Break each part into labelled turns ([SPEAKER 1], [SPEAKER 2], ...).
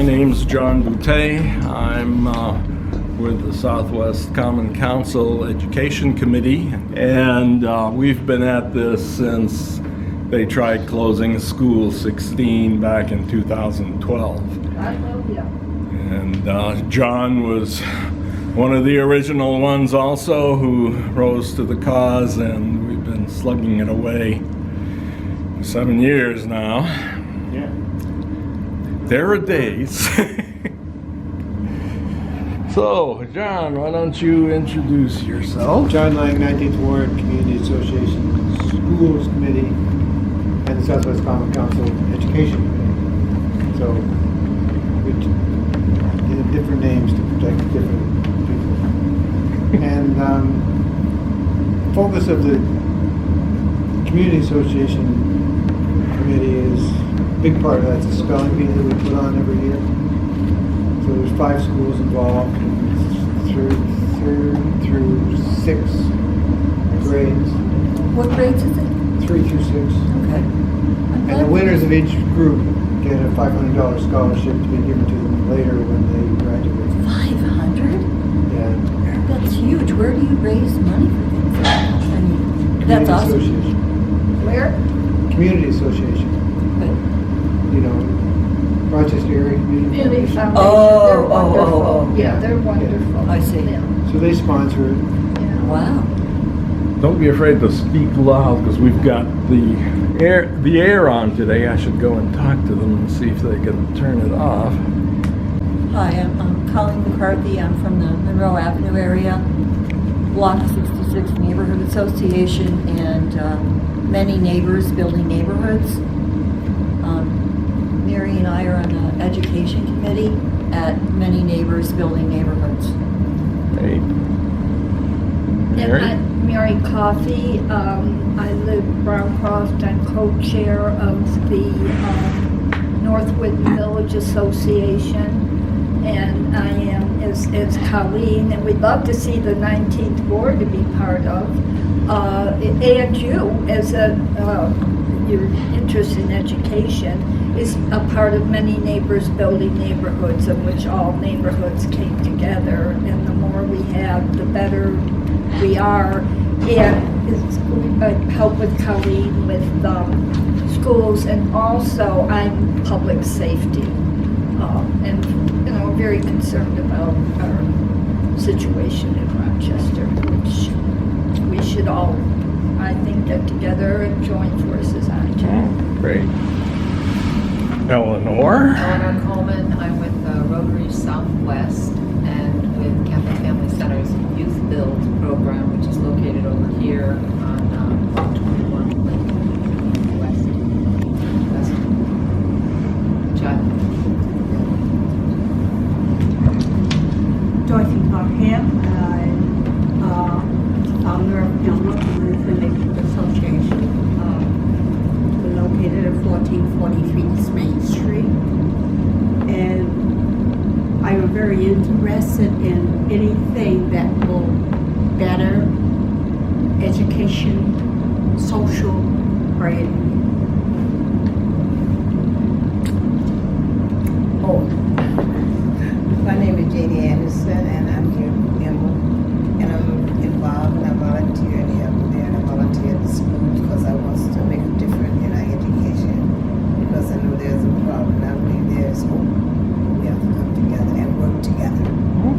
[SPEAKER 1] My name's John Boutte. I'm with the Southwest Common Council Education Committee, and we've been at this since they tried closing School 16 back in 2012. And John was one of the original ones also who rose to the cause, and we've been slugging it away for 7 years now.
[SPEAKER 2] Yeah.
[SPEAKER 1] There are days. So, John, why don't you introduce yourself?
[SPEAKER 2] John Lang, 19th Ward Community Association Schools Committee and the Southwest Common Council Education Committee. So, we have different names to protect different people. And focus of the Community Association Committee is, a big part of that's a spelling bee that we put on every year. So there's 5 schools involved, through 6 grades.
[SPEAKER 3] What grades is it?
[SPEAKER 2] 3 through 6.
[SPEAKER 3] Okay.
[SPEAKER 2] And the winners of each group get a $500 scholarship to be given to them later when they graduate.
[SPEAKER 3] 500?
[SPEAKER 2] Yeah.
[SPEAKER 3] That's huge. Where do you raise money for things like that? I mean, that's
[SPEAKER 2] Community
[SPEAKER 3] awesome.
[SPEAKER 2] Association.
[SPEAKER 3] Where?
[SPEAKER 2] Community Association.
[SPEAKER 3] But,
[SPEAKER 2] You know, Rochester Area Community
[SPEAKER 4] Community
[SPEAKER 2] Foundation.
[SPEAKER 4] Foundation, they're
[SPEAKER 3] Oh,
[SPEAKER 4] wonderful.
[SPEAKER 3] oh.
[SPEAKER 4] Yeah, they're wonderful.
[SPEAKER 3] I see.
[SPEAKER 4] Yeah.
[SPEAKER 2] So they sponsor it.
[SPEAKER 4] Yeah.
[SPEAKER 3] wow.
[SPEAKER 1] Don't be afraid to speak loud, because we've got the air on today. I should go and talk to them and see if they can turn it off.
[SPEAKER 3] Hi, I'm Colleen McCarthy. I'm from the Monroe Avenue area, Block 66 Neighborhood Association, and many neighbors building neighborhoods. Mary and I are on the education committee at many neighbors building neighborhoods.
[SPEAKER 1] Hey.
[SPEAKER 4] And
[SPEAKER 1] Mary?
[SPEAKER 4] I'm Mary Coffey. I live Browncroft. I'm co-chair of the Northwood Village Association. And I am as Colleen, and we'd love to see the 19th Ward to be part of. And you, as your interest in education, is a part of many neighbors building neighborhoods, in which all neighborhoods came together. And the more we have, the better we are. And I help with Colleen with schools, and also I'm public safety. And very concerned about our situation in Rochester, which we should all, I think, get together and join forces on too.
[SPEAKER 1] Great. Eleanor?
[SPEAKER 5] Eleanor Coleman. I'm with Rotary Southwest and with Catholic Family Center's Youth Build program, which is located over here on 21 West. John?
[SPEAKER 6] Dorothy Parham. I'm founder of Pembroke Youth and Neighborhood Association. We're located at 1443 East Main Street. And I'm very interested in anything that will better education, social, or anything.
[SPEAKER 7] Oh, my name is Jeannie Anderson, and I'm here with Emma, and I'm involved, and I volunteer and help there, and I volunteer at the school because I want to make a difference in our education, because I know there's a problem, and I believe there's hope. We have to come together and work together.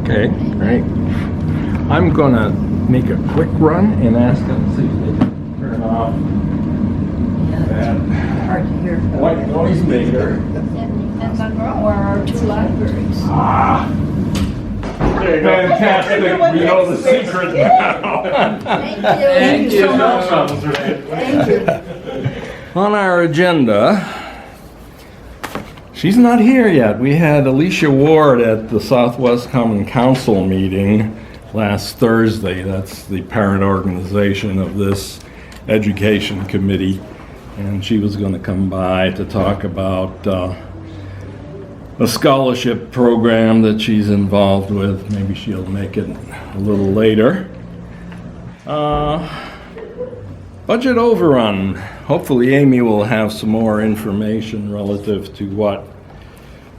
[SPEAKER 1] Okay, great. I'm going to make a quick run and ask them to see if they can turn off
[SPEAKER 3] Yeah,
[SPEAKER 1] that
[SPEAKER 3] it's hard to hear.
[SPEAKER 1] white noise maker.
[SPEAKER 4] And Monroe are our 2 libraries.
[SPEAKER 1] Ah! Fantastic. We know the secret now.
[SPEAKER 4] Thank you.
[SPEAKER 1] Thank you so much.
[SPEAKER 4] Thank you.
[SPEAKER 1] On our agenda, she's not here yet. We had Alicia Ward at the Southwest Common Council meeting last Thursday. That's the parent organization of this education committee. And she was going to come by to talk about a scholarship program that she's involved with. Maybe she'll make it a little later. Budget overrun. Hopefully Amy will have some more information relative to what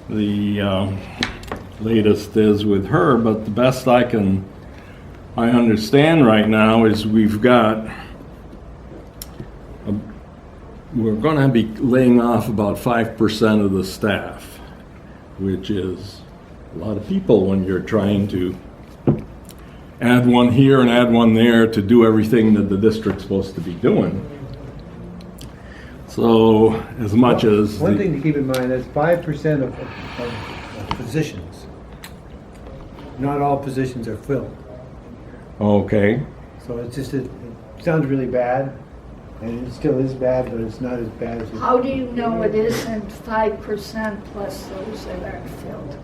[SPEAKER 1] the latest is with her, but the best I understand right now is we're going to be laying off about 5% of the staff, which is a lot of people when you're trying to add one here and add one there to do everything that the district's supposed to be doing. So as much as
[SPEAKER 2] One thing to keep in mind, that's 5% of positions. Not all positions are filled.
[SPEAKER 1] okay,
[SPEAKER 2] So it's just, it sounds really bad, and it still is bad, but it's not as bad as it.
[SPEAKER 4] How do you know it isn't 5% plus those that aren't filled?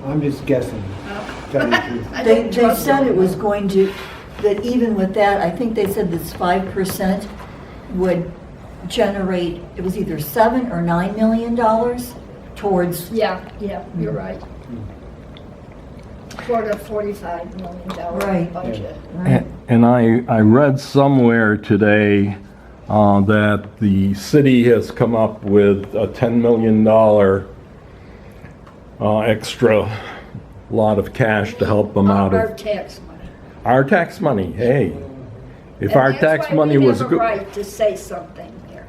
[SPEAKER 2] I'm just guessing, to tell you the truth.
[SPEAKER 4] I
[SPEAKER 3] They
[SPEAKER 4] don't trust
[SPEAKER 3] said it
[SPEAKER 4] them.
[SPEAKER 3] was going to, that even with that, I think they said this 5% would generate, it was either $7 or $9 million towards,
[SPEAKER 4] Yeah, you're right. Toward a $45 million
[SPEAKER 3] Right.
[SPEAKER 4] budget.
[SPEAKER 3] right?
[SPEAKER 1] and I read somewhere today that the city has come up with a $10 million extra lot of cash to help them out
[SPEAKER 4] Our
[SPEAKER 1] of
[SPEAKER 4] tax money.
[SPEAKER 1] our tax money. Hey, if
[SPEAKER 4] And
[SPEAKER 1] our
[SPEAKER 4] that's
[SPEAKER 1] tax
[SPEAKER 4] why
[SPEAKER 1] money
[SPEAKER 4] we
[SPEAKER 1] was
[SPEAKER 4] have a
[SPEAKER 1] good,
[SPEAKER 4] right to say something here.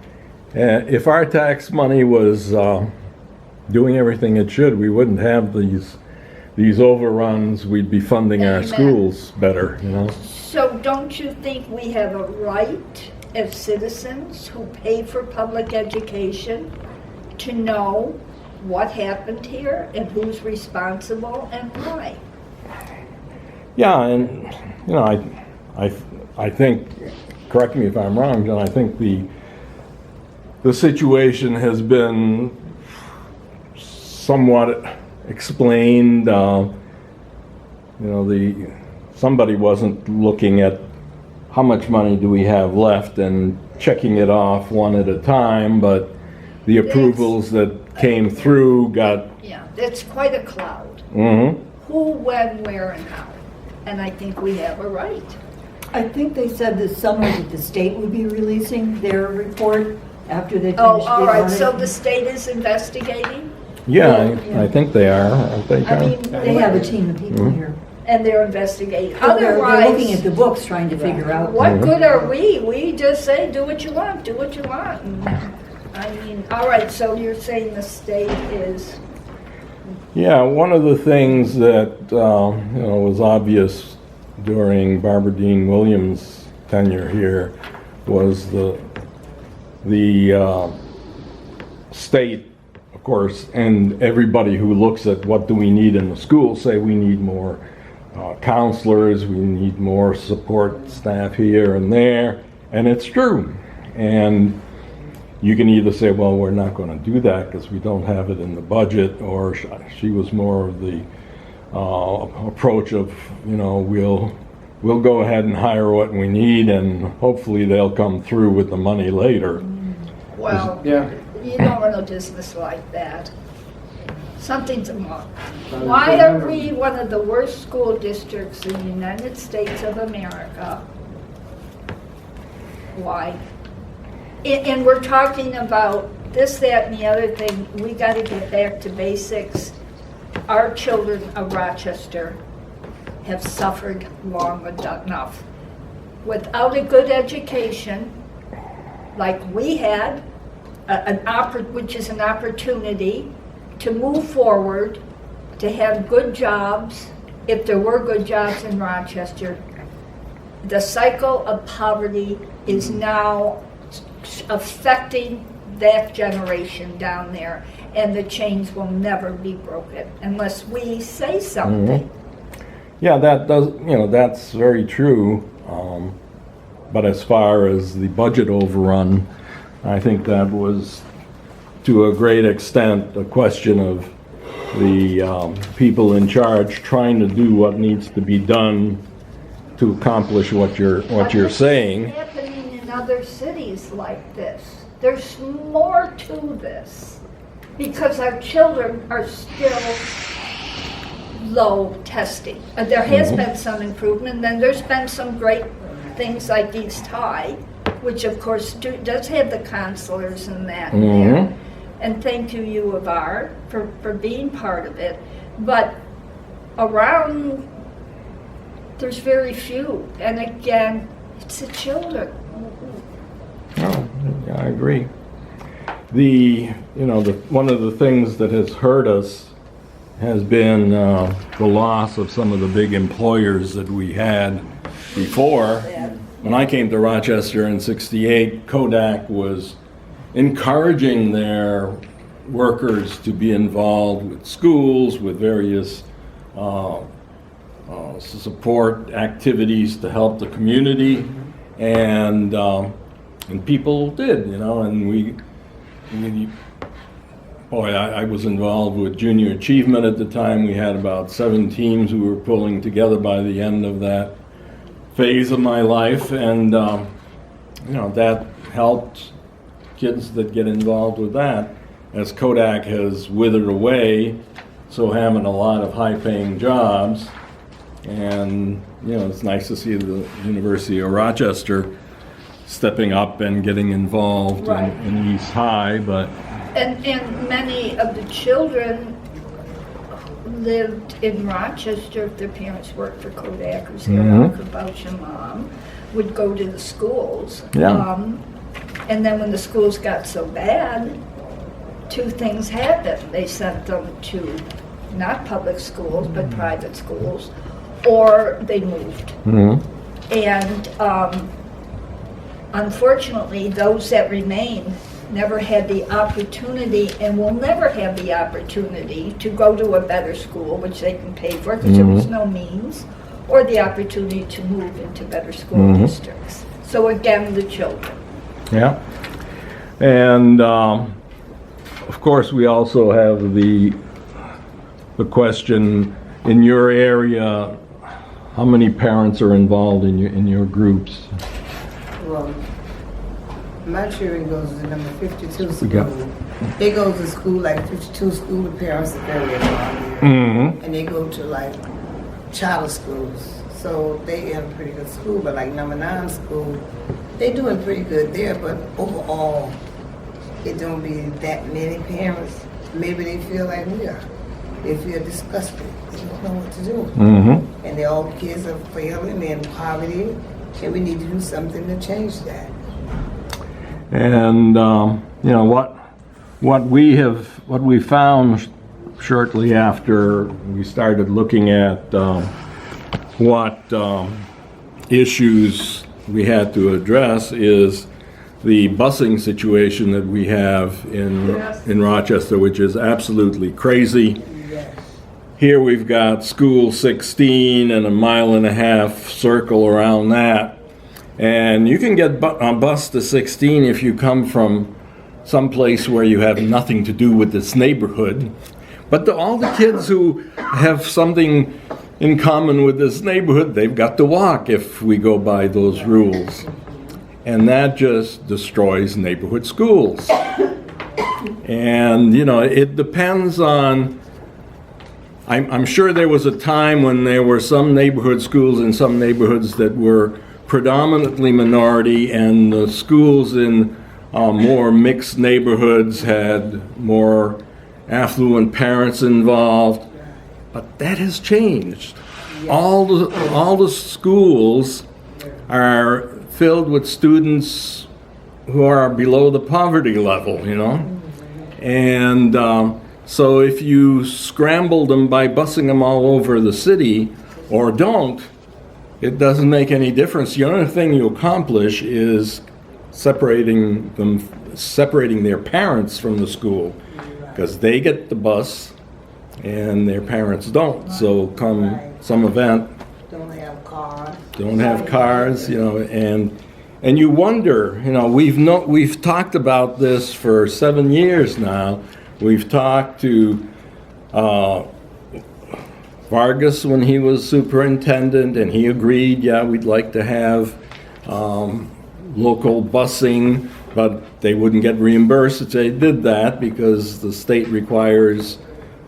[SPEAKER 1] if our tax money was doing everything it should, we wouldn't have these overruns. We'd be funding our
[SPEAKER 4] Amen.
[SPEAKER 1] schools better, you know.
[SPEAKER 4] So don't you think we have a right as citizens who pay for public education to know what happened here and who's responsible and why?
[SPEAKER 1] Yeah, and you know, I think, correct me if I'm wrong, John, I think the situation has been somewhat explained. You know, somebody wasn't looking at how much money do we have left and checking it off one at a time, but the approvals that came through got.
[SPEAKER 4] Yeah, it's quite a cloud.
[SPEAKER 1] Mm-hmm.
[SPEAKER 4] Who, when, where, and how. And I think we have a right.
[SPEAKER 3] I think they said this summer that the state would be releasing their report after they finished.
[SPEAKER 4] Oh, all
[SPEAKER 3] the
[SPEAKER 4] right,
[SPEAKER 3] audit.
[SPEAKER 4] so the state is investigating
[SPEAKER 1] Yeah,
[SPEAKER 3] Yeah.
[SPEAKER 1] I think they are, aren't they,
[SPEAKER 4] I
[SPEAKER 1] John?
[SPEAKER 4] mean,
[SPEAKER 3] They have a team of people
[SPEAKER 1] Mhm.
[SPEAKER 3] here.
[SPEAKER 4] and they're investigating.
[SPEAKER 3] They're looking at
[SPEAKER 4] Otherwise,
[SPEAKER 3] the books, trying to figure out.
[SPEAKER 4] what good are we? We just say, do what you want, do what you want. And, I mean, all right, so you're saying the state is,
[SPEAKER 1] Yeah, one of the things that you know, was obvious during Barbara Dean Williams' tenure here was the state, of course, and everybody who looks at what do we need in the schools say we need more counselors, we need more support staff here and there, and it's true. And you can either say, well, we're not going to do that because we don't have it in the budget, or she was more of the approach of, you know, we'll go ahead and hire what we need, and hopefully they'll come through with the money later.
[SPEAKER 4] well,
[SPEAKER 2] Yeah.
[SPEAKER 4] you don't run a business like that. Something's wrong. Why are we one of the worst school districts in the United States of America? Why? And we're talking about this, that, and the other thing. We got to get back to basics. Our children of Rochester have suffered long enough. Without a good education, like we had, which is an opportunity to move forward, to have good jobs, if there were good jobs in Rochester. The cycle of poverty is now affecting that generation down there, and the chains will never be broken unless we say something.
[SPEAKER 1] Yeah, that does, you know, that's very true. But as far as the budget overrun, I think that was to a great extent a question of the people in charge trying to do what needs to be done to accomplish what you're saying.
[SPEAKER 4] It's happening in other cities like this. There's more to this because our children are still low testing. There has been some improvement, and there's been some great things like East High, which of course does have the counselors and that there. And thank you, U of R, for being part of it. But around, there's very few. And again, it's the children.
[SPEAKER 1] Oh, yeah, I agree. One of the things that has hurt us has been the loss of some of the big employers that we had before. When I came to Rochester in '68, Kodak was encouraging their workers to be involved with schools, with various support activities to help the community, and people did, and I was involved with junior achievement at the time. We had about 7 teams who were pulling together by the end of that phase of my life, and that helped kids that get involved with that. As Kodak has withered away, so having a lot of high-paying jobs, and it's nice to see the University of Rochester stepping up and getting involved
[SPEAKER 4] Right.
[SPEAKER 1] in East High, but
[SPEAKER 4] And many of the children lived in Rochester if their parents worked for Kodak or Xerox or Bausch and Lomb, would go to the schools.
[SPEAKER 1] Yeah.
[SPEAKER 4] And then when the schools got so bad, 2 things happened. They sent them to not public schools, but private schools, or they moved. And unfortunately, those that remained never had the opportunity and will never have the opportunity to go to a better school, which they can pay for because there was no means, or the opportunity to move into better school districts. So again, the children.
[SPEAKER 1] yeah. And of course, we also have the question in your area. How many parents are involved in your groups?
[SPEAKER 7] Well, my children goes to number 52 school.
[SPEAKER 1] got-
[SPEAKER 7] They go to school like 52 school. The parents are very involved here.
[SPEAKER 1] Mm-hmm.
[SPEAKER 7] And they go to like charter schools. So they in a pretty good school, but like number 9 school, they doing pretty good there, but overall, it don't be that many parents. Maybe they feel like we are. They feel disgusted. They don't know what to do.
[SPEAKER 1] Mm-hmm.
[SPEAKER 7] And all kids are failing, they're in poverty, and we need to do something to change that.
[SPEAKER 1] And what we found shortly after we started looking at what issues we had to address is the busing situation that we have in Rochester, which is absolutely crazy.
[SPEAKER 7] Yes.
[SPEAKER 1] Here we've got School 16 and a 1.5 mile circle around that. And you can get on bus to 16 if you come from someplace where you have nothing to do with this neighborhood. But all the kids who have something in common with this neighborhood, they've got to walk if we go by those rules. And that just destroys neighborhood schools. And, it depends on... I'm sure there was a time when there were some neighborhood schools in some neighborhoods that were predominantly minority, and the schools in more mixed neighborhoods had more affluent parents involved. But that has changed. All the schools are filled with students who are below the poverty level, And so if you scramble them by busing them all over the city, or don't, it doesn't make any difference. The only thing you accomplish is separating their parents from the school, because they get the bus and their parents don't. So come some event,
[SPEAKER 7] Don't have cars.
[SPEAKER 1] and you wonder, we've talked about this for 7 years now. We've talked to Vargas when he was superintendent, and he agreed, yeah, we'd like to have local busing, but they wouldn't get reimbursed if they did that because the state requires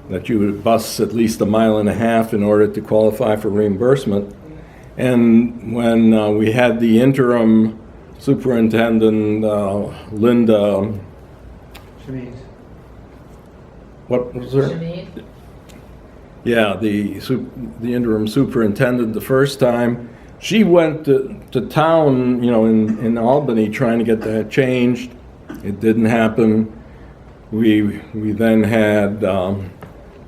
[SPEAKER 1] that you would bus at least 1.5 miles in order to qualify for reimbursement. And when we had the interim superintendent, Linda, what was her?
[SPEAKER 5] Janine?
[SPEAKER 1] Yeah, the interim superintendent the first time. She went to town, you know, in Albany trying to get that changed. It didn't happen. We then had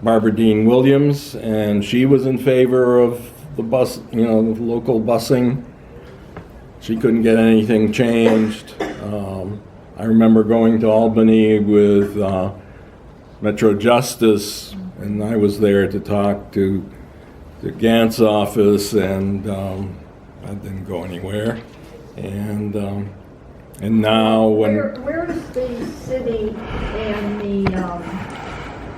[SPEAKER 1] Barbara Dean Williams, and she was in favor of the bus, you know, the local busing. She couldn't get anything changed. I remember going to Albany with Metro Justice, and I was there to talk to the Gant's office, and that didn't go anywhere. And now when
[SPEAKER 4] Where is the city and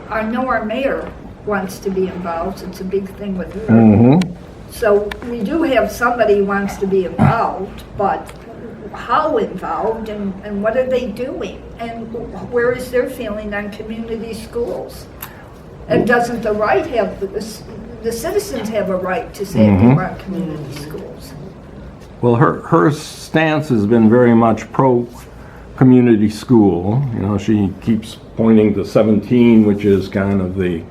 [SPEAKER 4] I know our mayor wants to be involved, it's a big thing with her.
[SPEAKER 1] Mhm.
[SPEAKER 4] So we do have somebody who wants to be involved, but how involved and what are they doing? And where is their feeling on community schools? And doesn't the right have, the citizens have a right to say they want community schools?
[SPEAKER 1] Well, her stance has been very much pro-community school. You know, she keeps pointing to 17, which is kind of the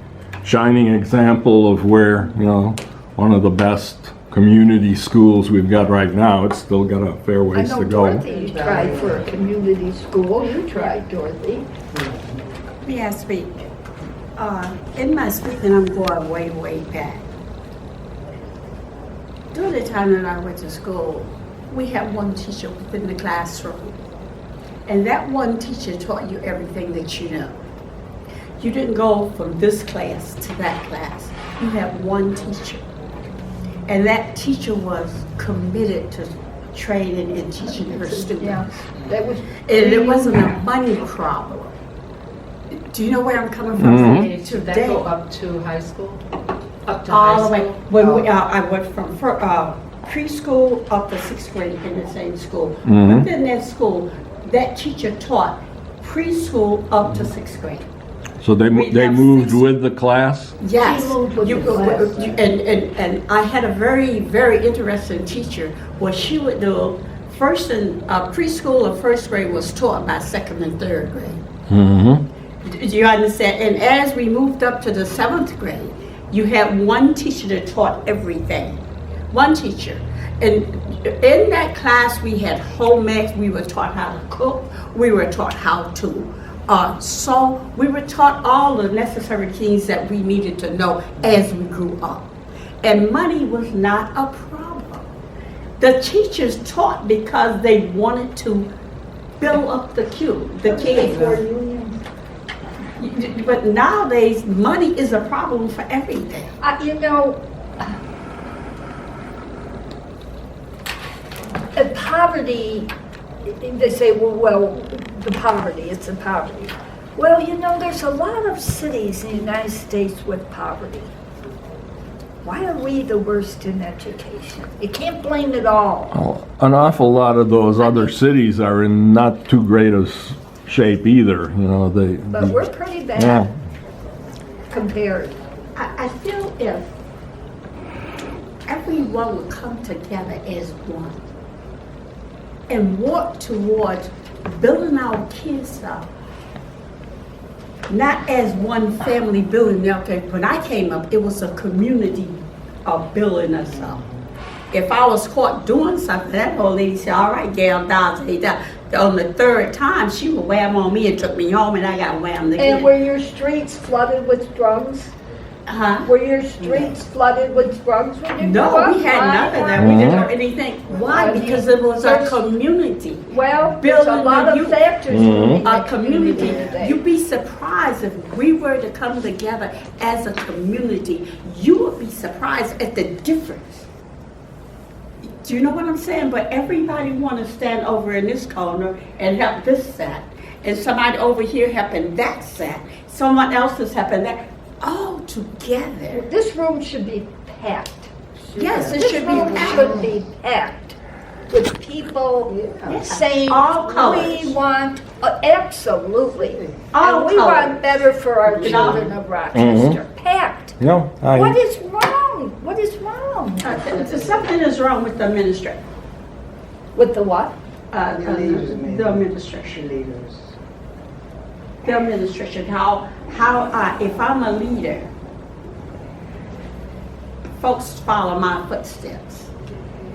[SPEAKER 1] shining example of where, you know, one of the best community schools we've got right now. It's still got a fair ways
[SPEAKER 4] I
[SPEAKER 1] to
[SPEAKER 4] know
[SPEAKER 1] go.
[SPEAKER 4] Dorothy tried for a community school. You tried, Dorothy.
[SPEAKER 6] May I speak? In my speaking, I'm going way, way back. During the time that I went to school, we had one teacher within the classroom. And that one teacher taught you everything that you know. You didn't go from this class to that class. You had one teacher. And that teacher was committed to training and teaching her students.
[SPEAKER 4] Yeah, that was.
[SPEAKER 6] And it wasn't a money problem. Do you know where I'm coming from?
[SPEAKER 1] Mhm.
[SPEAKER 5] Did that go up to high school? Up to
[SPEAKER 6] All the
[SPEAKER 5] high
[SPEAKER 6] way.
[SPEAKER 5] school?
[SPEAKER 6] When I went from preschool up to 6th grade in the same school.
[SPEAKER 1] Mhm.
[SPEAKER 6] Within that school, that teacher taught preschool up to 6th grade.
[SPEAKER 1] So they
[SPEAKER 6] We have
[SPEAKER 1] moved
[SPEAKER 6] 6
[SPEAKER 1] with the class?
[SPEAKER 6] Yes.
[SPEAKER 4] She moved with
[SPEAKER 6] You-
[SPEAKER 4] the class.
[SPEAKER 6] and I had a very, very interesting teacher. What she would do, first in preschool or 1st grade was taught by 2nd and 3rd grade.
[SPEAKER 1] Mm-hmm.
[SPEAKER 6] Do you understand? And as we moved up to the 7th grade, you had one teacher that taught everything. One teacher. And in that class, we had home ec, we were taught how to cook, we were taught how to sew, we were taught all the necessary things that we needed to know as we grew up. And money was not a problem. The teachers taught because they wanted to build up the kids. But nowadays, money is a problem for everything.
[SPEAKER 4] You know, poverty, they say, well, the poverty, it's the poverty. Well, you know, there's a lot of cities in the United States with poverty. Why are we the worst in education? You can't blame it all.
[SPEAKER 1] Well, an awful lot of those other cities are in not too great a shape either, you know,
[SPEAKER 4] But we're pretty bad
[SPEAKER 1] yeah.
[SPEAKER 4] compared.
[SPEAKER 6] I feel if everyone would come together as one and work towards building our kids up, not as one family building up. When I came up, it was a community of building us up. If I was caught doing something, that old lady said, all right, Gail, on the 3rd time, she would wham on me and took me home, and I got whammed again.
[SPEAKER 4] And were your streets flooded with drugs?
[SPEAKER 6] Huh?
[SPEAKER 4] Were your streets flooded with drugs when you grew
[SPEAKER 6] No,
[SPEAKER 4] up?
[SPEAKER 6] we had none of that. We didn't know anything. Why? Because it was a community.
[SPEAKER 4] Well, there's a
[SPEAKER 6] Building
[SPEAKER 4] lot
[SPEAKER 6] the
[SPEAKER 4] of
[SPEAKER 6] youth.
[SPEAKER 4] factors
[SPEAKER 1] Mhm.
[SPEAKER 4] moving
[SPEAKER 6] A
[SPEAKER 4] the community
[SPEAKER 6] community.
[SPEAKER 4] today.
[SPEAKER 6] You'd be surprised if we were to come together as a community. You would be surprised at the difference. Do you know what I'm saying? But everybody want to stand over in this corner and help this set, and somebody over here helping that set. Someone else is helping that. All together.
[SPEAKER 4] This room should be packed.
[SPEAKER 6] Yes, it
[SPEAKER 4] This
[SPEAKER 6] should be
[SPEAKER 4] room
[SPEAKER 6] packed.
[SPEAKER 4] should be packed with people saying,
[SPEAKER 6] All colors.
[SPEAKER 4] we want, absolutely.
[SPEAKER 6] All
[SPEAKER 4] And we
[SPEAKER 6] colors.
[SPEAKER 4] want better for our
[SPEAKER 6] You know?
[SPEAKER 4] children of Rochester. Packed.
[SPEAKER 1] No,
[SPEAKER 4] What is wrong? What is wrong?
[SPEAKER 6] Something is wrong with the administration.
[SPEAKER 4] With the what?
[SPEAKER 6] The administration.
[SPEAKER 2] Leaders.
[SPEAKER 6] the administration, if I'm a leader, folks follow my footsteps.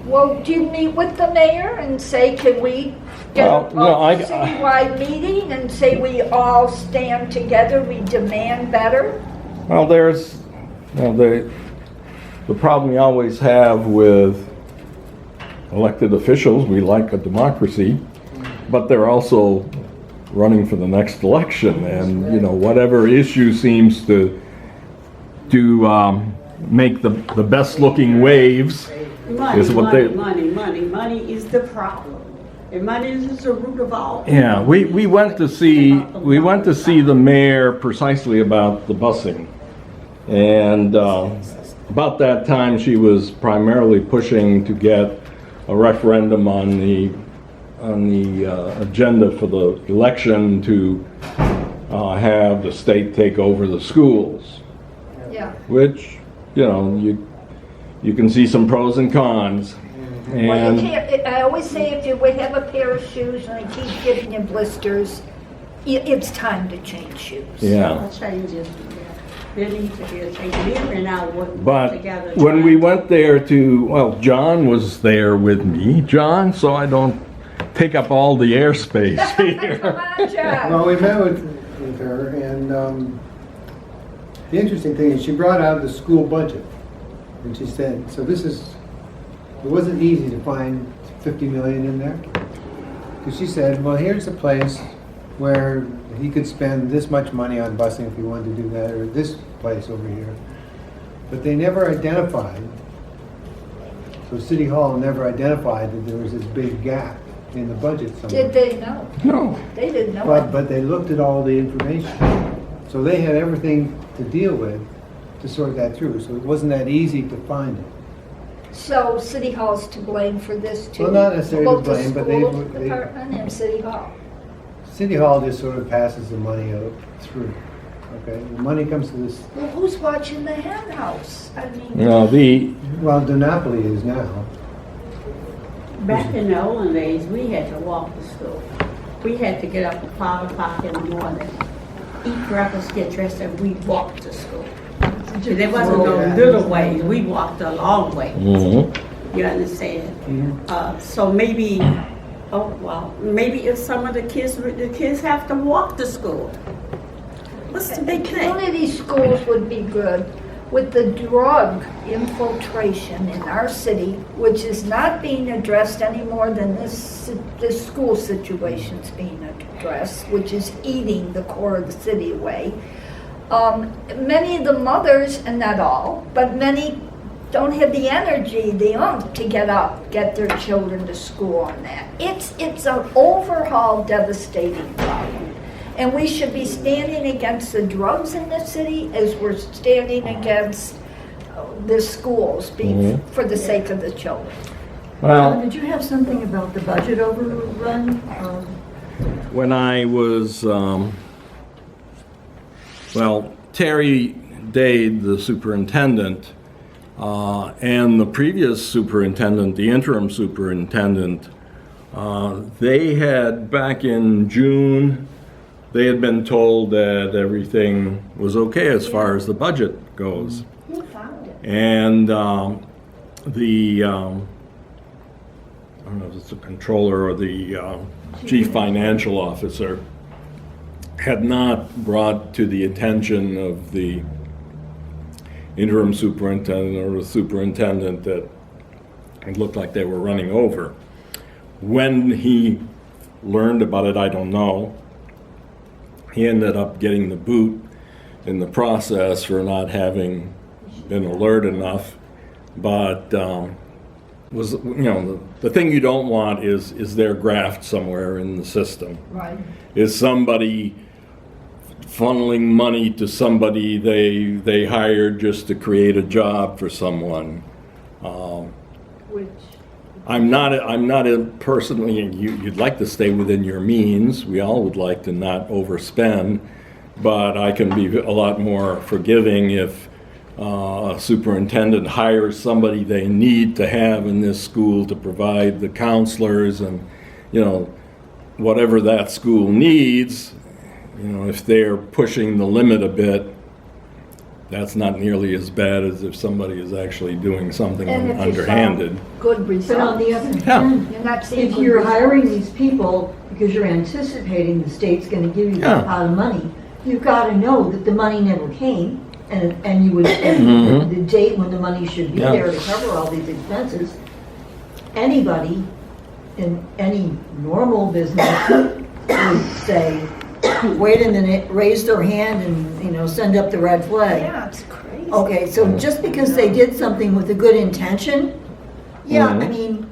[SPEAKER 4] Well, do you meet with the mayor and say, can we get
[SPEAKER 1] Well, no,
[SPEAKER 4] a citywide meeting and say we all stand together, we demand better?
[SPEAKER 1] Well, there's, the problem you always have with elected officials, we like a democracy, but they're also running for the next election, and, whatever issue seems to make the best looking waves is what
[SPEAKER 6] Money is the problem. And money is the root of all.
[SPEAKER 1] Yeah, we went to see the mayor precisely about the busing, and about that time she was primarily pushing to get a referendum on the agenda for the election to have the state take over the schools,
[SPEAKER 4] Yeah.
[SPEAKER 1] which you can see some pros and cons.
[SPEAKER 4] Well, you
[SPEAKER 1] And
[SPEAKER 4] can't, I always say if you have a pair of shoes and they keep giving you blisters, it's time to change shoes.
[SPEAKER 1] yeah.
[SPEAKER 6] Changes. There needs to be a change. We and I work
[SPEAKER 1] But
[SPEAKER 6] together.
[SPEAKER 1] when we went there John was there with me. John, so I don't take up all the airspace
[SPEAKER 4] Come
[SPEAKER 1] here.
[SPEAKER 4] on, John.
[SPEAKER 2] Well, we met with her, and the interesting thing is she brought out the school budget. And she said, it wasn't easy to find 50 million in there. Because she said, well, here's a place where he could spend this much money on busing if he wanted to do that, or this place over here. But they never identified, so City Hall never identified that there was this big gap in the budget somewhere.
[SPEAKER 4] Did they know?
[SPEAKER 1] No.
[SPEAKER 4] They didn't know it.
[SPEAKER 2] But they looked at all the information. So they had everything to deal with to sort that through. So it wasn't that easy to find it.
[SPEAKER 4] So City Hall's to blame for this too?
[SPEAKER 2] Well, not necessarily to
[SPEAKER 4] Both
[SPEAKER 2] blame,
[SPEAKER 4] the
[SPEAKER 2] but they-
[SPEAKER 4] school department and City Hall.
[SPEAKER 2] City Hall just sort of passes the money out through. Okay, the money comes to this,
[SPEAKER 4] Well, who's watching the hen house? I mean,
[SPEAKER 1] No,
[SPEAKER 2] well, Denopoli is now.
[SPEAKER 6] Back in the olden days, we had to walk to school. We had to get up at 5 o'clock in the morning, eat breakfast, get dressed, and we walked to school. There wasn't no little ways. We walked a long way. You understand? So maybe, maybe if some of the kids have to walk to school. What's the big thing?
[SPEAKER 4] community schools would be good with the drug infiltration in our city, which is not being addressed any more than this school situation's being addressed, which is eating the core of the city away. Many of the mothers, and not all, but many don't have the energy, the oomph to get up, get their children to school on that. It's an overall devastating problem. And we should be standing against the drugs in the city as we're standing against the schools for the sake of the children.
[SPEAKER 1] well,
[SPEAKER 3] Did you have something about the budget overrun?
[SPEAKER 1] when I was, Terry Dade, the superintendent, and the previous superintendent, the interim superintendent, they had, back in June, they had been told that everything was okay as far as the budget goes.
[SPEAKER 4] Who found it?
[SPEAKER 1] And I don't know if it's the controller or the chief financial officer, had not brought to the attention of the interim superintendent or the superintendent that it looked like they were running over. When he learned about it, I don't know. He ended up getting the boot in the process for not having been alert enough. But the thing you don't want is their graft somewhere in the system.
[SPEAKER 4] Right.
[SPEAKER 1] Is somebody funneling money to somebody they hired just to create a job for someone.
[SPEAKER 4] Which,
[SPEAKER 1] I'm not a personally, you'd like to stay within your means. We all would like to not overspend, but I can be a lot more forgiving if a superintendent hires somebody they need to have in this school to provide the counselors and, whatever that school needs. if they're pushing the limit a bit, that's not nearly as bad as if somebody is actually doing something
[SPEAKER 4] And if you saw
[SPEAKER 1] underhanded.
[SPEAKER 4] good
[SPEAKER 3] But on the
[SPEAKER 4] results.
[SPEAKER 3] other hand,
[SPEAKER 4] You're not seeing
[SPEAKER 3] if
[SPEAKER 4] good
[SPEAKER 3] you're
[SPEAKER 4] results.
[SPEAKER 3] hiring these people because you're anticipating the state's gonna give you
[SPEAKER 1] Yeah.
[SPEAKER 3] that pot of money, you've gotta know that the money never came, and you would,
[SPEAKER 1] Mhm.
[SPEAKER 3] and the date when the money should be
[SPEAKER 1] Yeah.
[SPEAKER 3] there to cover all these expenses. Anybody in any normal business would say, wait a minute, raise their hand and, send up the red flag.
[SPEAKER 4] Yeah, it's crazy.
[SPEAKER 3] Okay, so just because they did something with a good intention, yeah, I
[SPEAKER 1] Mhm.
[SPEAKER 3] mean,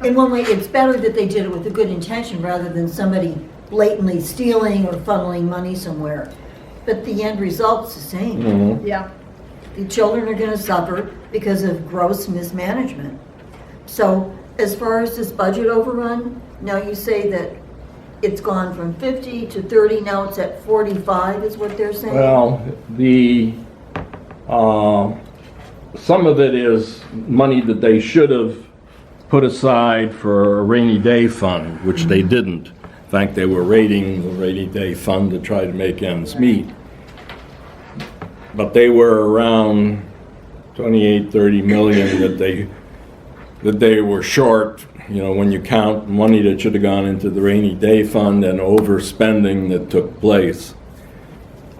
[SPEAKER 3] in one way, it's better that they did it with a good intention rather than somebody blatantly stealing or funneling money somewhere. But the end result's the same.
[SPEAKER 1] Mhm.
[SPEAKER 4] Yeah.
[SPEAKER 3] The children are gonna suffer because of gross mismanagement. So as far as this budget overrun, now you say that it's gone from 50 to 30, now it's at 45 is what they're saying?
[SPEAKER 1] Well, some of it is money that they should have put aside for a rainy day fund, which they didn't. In fact, they were raiding the rainy day fund to try to make ends meet. But they were around 28, 30 million that they were short, when you count money that should have gone into the rainy day fund and overspending that took place.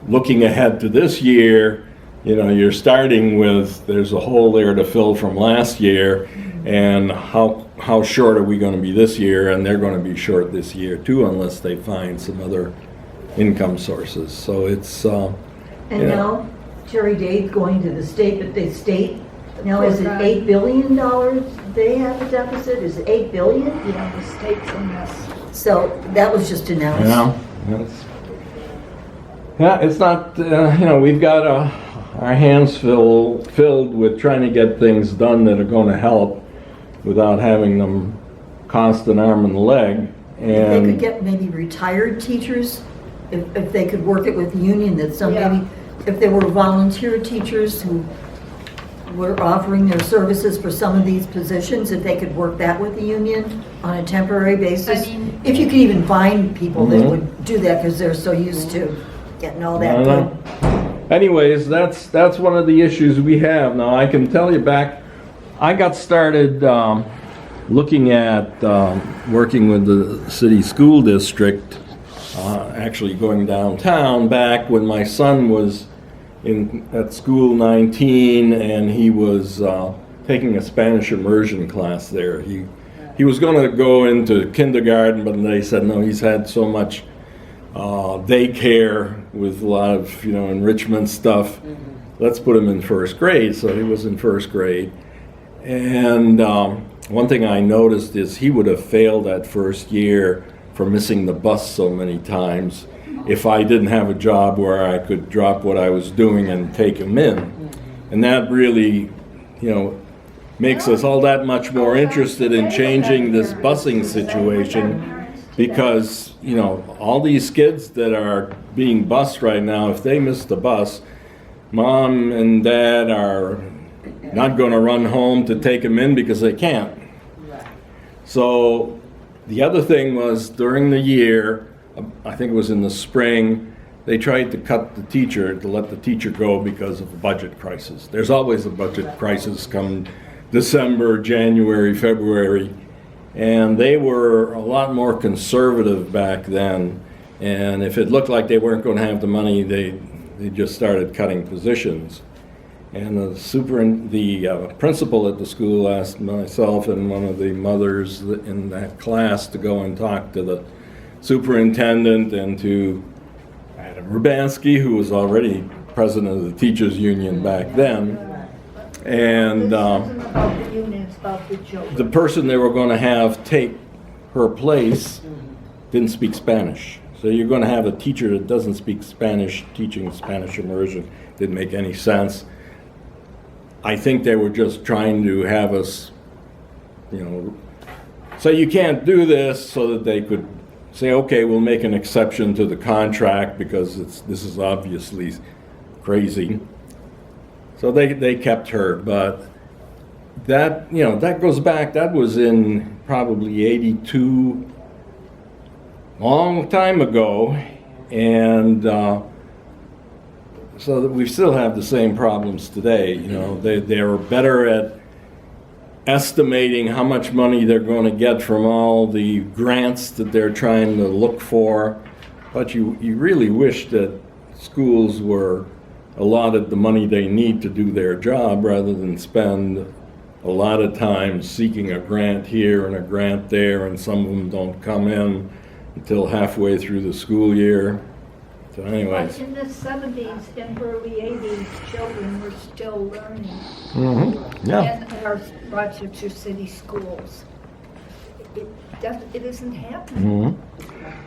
[SPEAKER 1] Looking ahead to this year, you're starting with, there's a hole there to fill from last year, and how short are we going to be this year? And they're going to be short this year too, unless they find some other income sources. So it's,
[SPEAKER 3] And
[SPEAKER 1] yeah.
[SPEAKER 3] now Terry Dade's going to the state, but the state, now is it
[SPEAKER 4] Right.
[SPEAKER 3] $8 billion they have a deficit? Is it 8 billion?
[SPEAKER 4] Yeah, the state's a mess.
[SPEAKER 3] So that was just announced.
[SPEAKER 1] It's not, we've got our hands filled with trying to get things done that are going to help without having them cost an arm and a leg.
[SPEAKER 3] If they could
[SPEAKER 1] And
[SPEAKER 3] get maybe retired teachers, if they could work it with the union, that some
[SPEAKER 4] Yeah.
[SPEAKER 3] maybe, if there were volunteer teachers who were offering their services for some of these positions, if they could work that with the union on a temporary basis.
[SPEAKER 4] I mean-
[SPEAKER 3] If you could even find people that
[SPEAKER 1] Mhm.
[SPEAKER 3] would do that because they're so used to getting all
[SPEAKER 1] I
[SPEAKER 3] that
[SPEAKER 1] don't
[SPEAKER 3] good.
[SPEAKER 1] know. Anyways, that's one of the issues we have. Now, I can tell you I got started looking at working with the city school district, actually going downtown back when my son was at school 19, and he was taking a Spanish immersion class there. He was going to go into kindergarten, but they said no, he's had so much daycare with a lot of enrichment stuff. Let's put him in first grade. So he was in first grade, and one thing I noticed is he would have failed that first year for missing the bus so many times if I didn't have a job where I could drop what I was doing and take him in. And that really, makes us all that much more interested in changing this busing situation, because, all these kids that are being bused right now, if they miss the bus, mom and dad are not going to run home to take them in because they can't. So the other thing was, during the year, I think it was in the spring, they tried to cut the teacher, to let the teacher go because of a budget crisis. There's always a budget crisis come December, January, February, and they were a lot more conservative back then. And if it looked like they weren't going to have the money, they just started cutting positions. And the principal at the school asked myself and one of the mothers in that class to go and talk to the superintendent and to Adam Urbanski, who was already president of the teachers union back then. And
[SPEAKER 4] This isn't about the union, it's about the children.
[SPEAKER 1] the person they were going to have take her place didn't speak Spanish. So you're going to have a teacher that doesn't speak Spanish teaching Spanish immersion. Didn't make any sense. I think they were just trying to have us, say you can't do this, so that they could say, okay, we'll make an exception to the contract because this is obviously crazy. So they kept her, but that, that goes back, that was in probably '82, long time ago, And so that we still have the same problems today. You know, they're better at estimating how much money they're going to get from all the grants that they're trying to look for. But you really wish that schools were allotted the money they need to do their job rather than spend a lot of time seeking a grant here and a grant there, and some of them don't come in until halfway through the school year. So anyways.
[SPEAKER 4] In the 70s and early 80s, children were still learning
[SPEAKER 1] Yeah.
[SPEAKER 4] in our Rochester city schools. It isn't happening.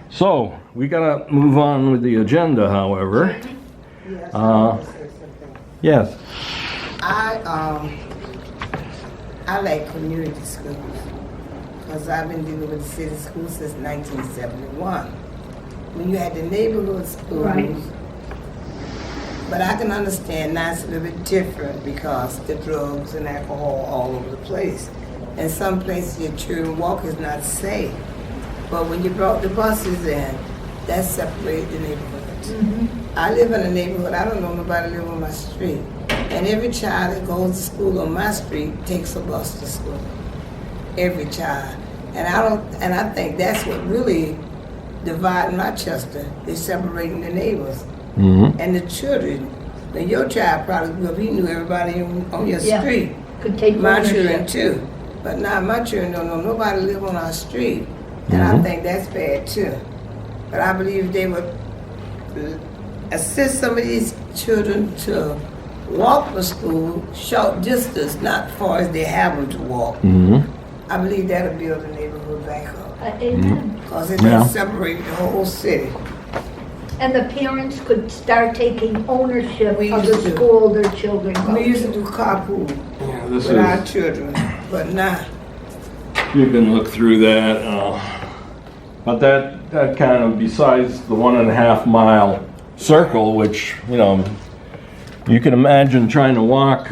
[SPEAKER 1] So we gotta move on with the agenda, however.
[SPEAKER 7] Yes,
[SPEAKER 1] Uh,
[SPEAKER 7] I want to say something.
[SPEAKER 1] Yes.
[SPEAKER 7] I like community schools because I've been dealing with the city schools since 1971. When you had the neighborhood schools,
[SPEAKER 4] Right.
[SPEAKER 7] but I can understand now it's a little bit different because the drugs and alcohol all over the place. In some places your children walk is not safe. But when you brought the buses in, that separated the neighborhoods. I live in a neighborhood, I don't know nobody live on my street. And every child that goes to school on my street takes a bus to school. Every child. And I think that's what really dividing Rochester is separating the neighbors and the children. Now your child probably grew up, he knew everybody on your
[SPEAKER 4] Yeah.
[SPEAKER 7] street.
[SPEAKER 4] Could take
[SPEAKER 7] My
[SPEAKER 4] ownership.
[SPEAKER 7] children too. But now my children don't know nobody live on our street. And I think that's bad too. But I believe they would assist some of these children to walk to school short distance, not far as they have them to walk. I believe that'll build the neighborhood back up.
[SPEAKER 4] Amen.
[SPEAKER 7] Because it
[SPEAKER 1] Yeah.
[SPEAKER 7] has separated the whole city.
[SPEAKER 4] And the parents could start taking ownership
[SPEAKER 7] We
[SPEAKER 4] of the
[SPEAKER 7] used to.
[SPEAKER 4] school their children go
[SPEAKER 7] We used to
[SPEAKER 4] to.
[SPEAKER 7] do carpool
[SPEAKER 1] Yeah, this
[SPEAKER 7] with our
[SPEAKER 1] is,
[SPEAKER 7] children, but now,
[SPEAKER 1] you can look through that. But that kind of, besides the 1.5 mile circle, which, you know, you can imagine trying to walk,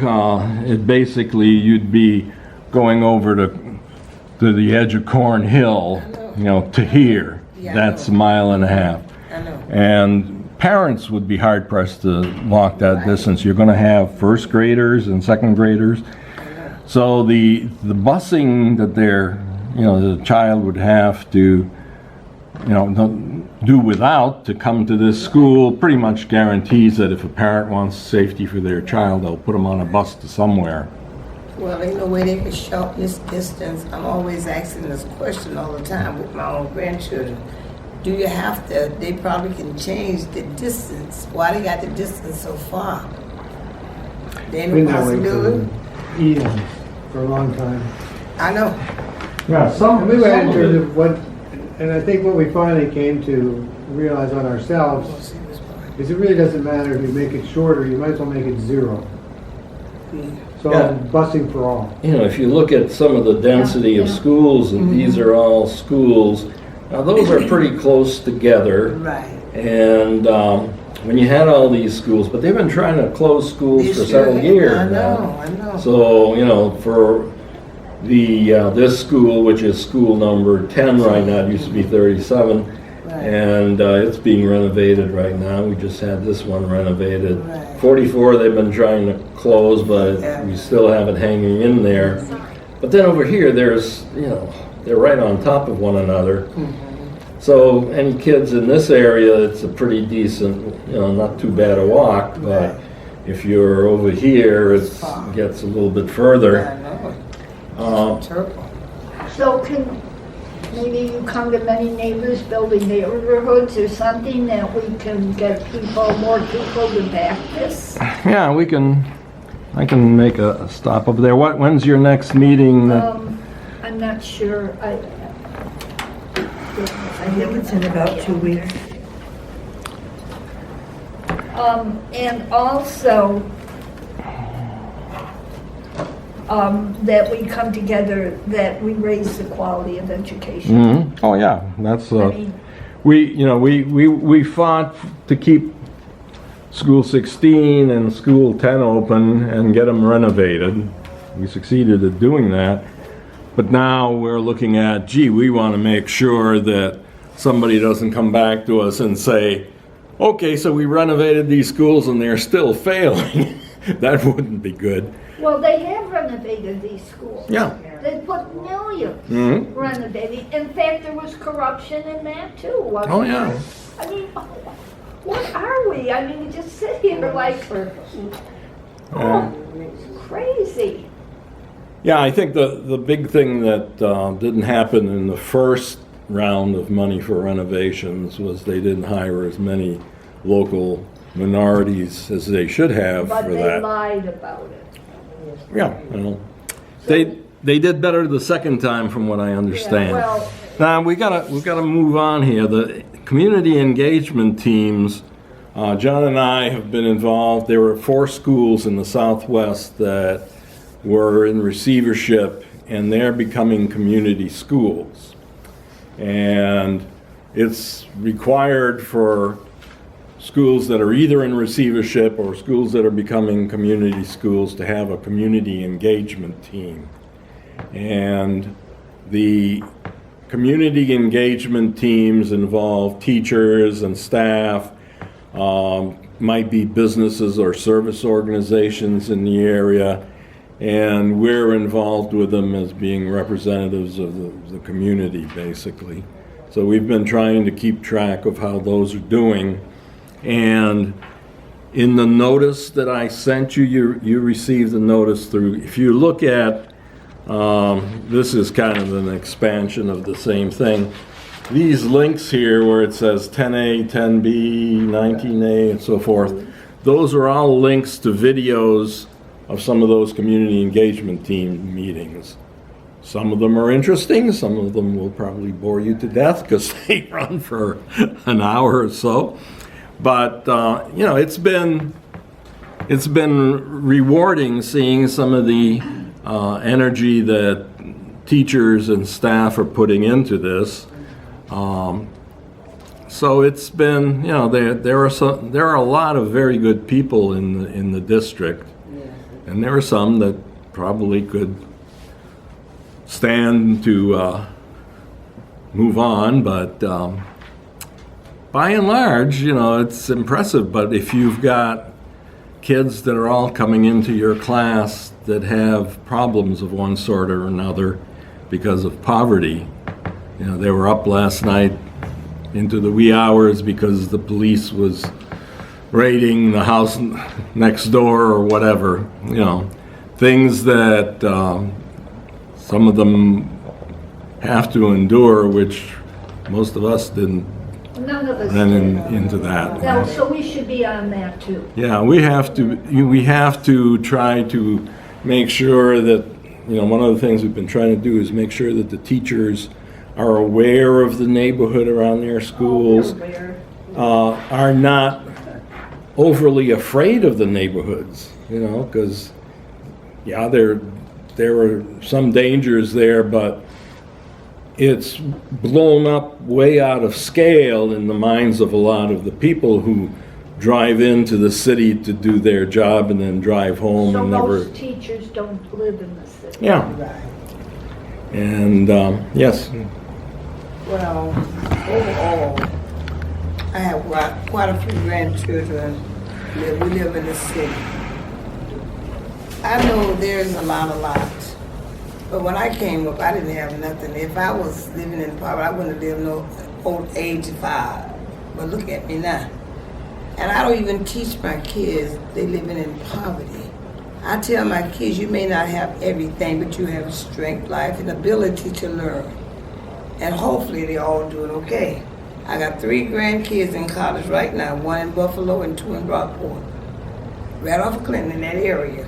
[SPEAKER 1] it basically, you'd be going over to the edge of Corn Hill, you know, to here.
[SPEAKER 7] Yeah, I
[SPEAKER 1] That's a
[SPEAKER 7] know.
[SPEAKER 1] 1.5 miles.
[SPEAKER 7] I know.
[SPEAKER 1] And parents would be hard pressed to walk that distance. You're going to have first graders and second graders. So the busing that the child would have to, do without to come to this school pretty much guarantees that if a parent wants safety for their child, they'll put them on a bus to somewhere.
[SPEAKER 7] Well, ain't no way they can shorten this distance. I'm always asking this question all the time with my own grandchildren. Do you have to, they probably can change the distance. Why they got the distance so far? There ain't
[SPEAKER 2] Been
[SPEAKER 7] no
[SPEAKER 2] that way
[SPEAKER 7] possibility?
[SPEAKER 2] for eons, for a long time.
[SPEAKER 7] I know.
[SPEAKER 1] Yeah,
[SPEAKER 2] And we went into what, and I think what we finally came to realize on ourselves is it really doesn't matter if you make it shorter, you might as well make it 0. So
[SPEAKER 1] Yeah.
[SPEAKER 2] busing for all.
[SPEAKER 1] if you look at some of the density of
[SPEAKER 4] Yeah.
[SPEAKER 1] schools, and these are all schools, now those are pretty close together.
[SPEAKER 7] Right.
[SPEAKER 1] And when you had all these schools, but they've been trying to close schools
[SPEAKER 7] They
[SPEAKER 1] for
[SPEAKER 7] sure
[SPEAKER 1] several
[SPEAKER 7] have.
[SPEAKER 1] years
[SPEAKER 7] I
[SPEAKER 1] now.
[SPEAKER 7] know, I know.
[SPEAKER 1] So, for this school, which is school number 10 right now, it used to be 37,
[SPEAKER 7] Right.
[SPEAKER 1] and it's being renovated right now. We just had this one renovated.
[SPEAKER 7] Right.
[SPEAKER 1] 44 they've been trying to close, but
[SPEAKER 7] Yeah.
[SPEAKER 1] we still have it hanging in there. But then over here, there's, they're right on top of one another. So any kids in this area, it's a pretty decent, not too bad a walk, but
[SPEAKER 7] Right.
[SPEAKER 1] if you're over here, it
[SPEAKER 7] Far.
[SPEAKER 1] gets a little bit further.
[SPEAKER 7] I know. Terrible.
[SPEAKER 4] So can, maybe you come to many neighbors building neighborhoods or something that we can get more people to back this?
[SPEAKER 1] Yeah, I can make a stop over there. When's your next meeting?
[SPEAKER 4] I'm not sure,
[SPEAKER 3] I think it's in about 2 weeks.
[SPEAKER 4] And also, that we come together, that we raise the quality of education.
[SPEAKER 1] Mhm. Oh, yeah, that's,
[SPEAKER 4] I mean,
[SPEAKER 1] we fought to keep School 16 and School 10 open and get them renovated. We succeeded at doing that. But now we're looking at, we want to make sure that somebody doesn't come back to us and say, Okay, so we renovated these schools and they're still failing. That wouldn't be good.
[SPEAKER 4] Well, they have renovated these schools.
[SPEAKER 1] Yeah.
[SPEAKER 4] They put millions
[SPEAKER 1] Mhm.
[SPEAKER 4] renovating. In fact, there was corruption in that too, wasn't
[SPEAKER 1] Oh, yeah.
[SPEAKER 4] there? I mean, what are we? I mean, we just sit here like, oh, it's crazy.
[SPEAKER 1] Yeah, I think the big thing that didn't happen in the first round of money for renovations was they didn't hire as many local minorities as they should have
[SPEAKER 4] But
[SPEAKER 1] for
[SPEAKER 4] they
[SPEAKER 1] that.
[SPEAKER 4] lied about it.
[SPEAKER 1] Yeah, well, they did better the second time, from what I understand.
[SPEAKER 4] Yeah, well,
[SPEAKER 1] Now we gotta move on here. The community engagement teams. John and I have been involved. There were 4 schools in the Southwest that were in receivership, and they're becoming community schools. And it's required for schools that are either in receivership or schools that are becoming community schools to have a community engagement team. And the community engagement teams involve teachers and staff, might be businesses or service organizations in the area, and we're involved with them as being representatives of the community, basically. So we've been trying to keep track of how those are doing. And in the notice that I sent you, you received the notice through, if you look at, this is kind of an expansion of the same thing. These links here where it says 10A, 10B, 19A, and so forth, those are all links to videos of some of those community engagement team meetings. Some of them are interesting, some of them will probably bore you to death because they run for an hour or so. But you know, it's been rewarding seeing some of the energy that teachers and staff are putting into this. So it's been, you know, there are a lot of very good people in the district, and there are some that probably could stand to move on, but by and large, you know, it's impressive. But if you've got kids that are all coming into your class that have problems of one sort or another because of poverty, you know, they were up last night into the wee hours because the police was raiding the house next door or whatever, you know, things that some of them have to endure, which most of us didn't
[SPEAKER 4] none of us
[SPEAKER 1] run
[SPEAKER 4] did.
[SPEAKER 1] into that.
[SPEAKER 4] No, so we should be on that too.
[SPEAKER 1] Yeah, we have to try to make sure that, you know, one of the things we've been trying to do is make sure that the teachers are aware of the neighborhood around their schools, are not overly afraid of the neighborhoods, you know, because, yeah, there are some dangers there, but it's blown up way out of scale in the minds of a lot of the people who drive into the city to do their job and then drive home
[SPEAKER 4] So
[SPEAKER 1] and never.
[SPEAKER 4] most teachers don't live in the city.
[SPEAKER 1] Yeah. And yes.
[SPEAKER 7] Well, overall, I have quite a few grandchildren that we live in the city. I know there's a lot, but when I came up, I didn't have nothing. If I was living in poverty, I wouldn't have lived no old age 5. But look at me now. And I don't even teach my kids they living in poverty. I tell my kids, you may not have everything, but you have strength, life, and ability to learn. And hopefully they're all doing okay. I got 3 grandkids in college right now, 1 in Buffalo and 2 in Rockport. Right off of Clinton in that area.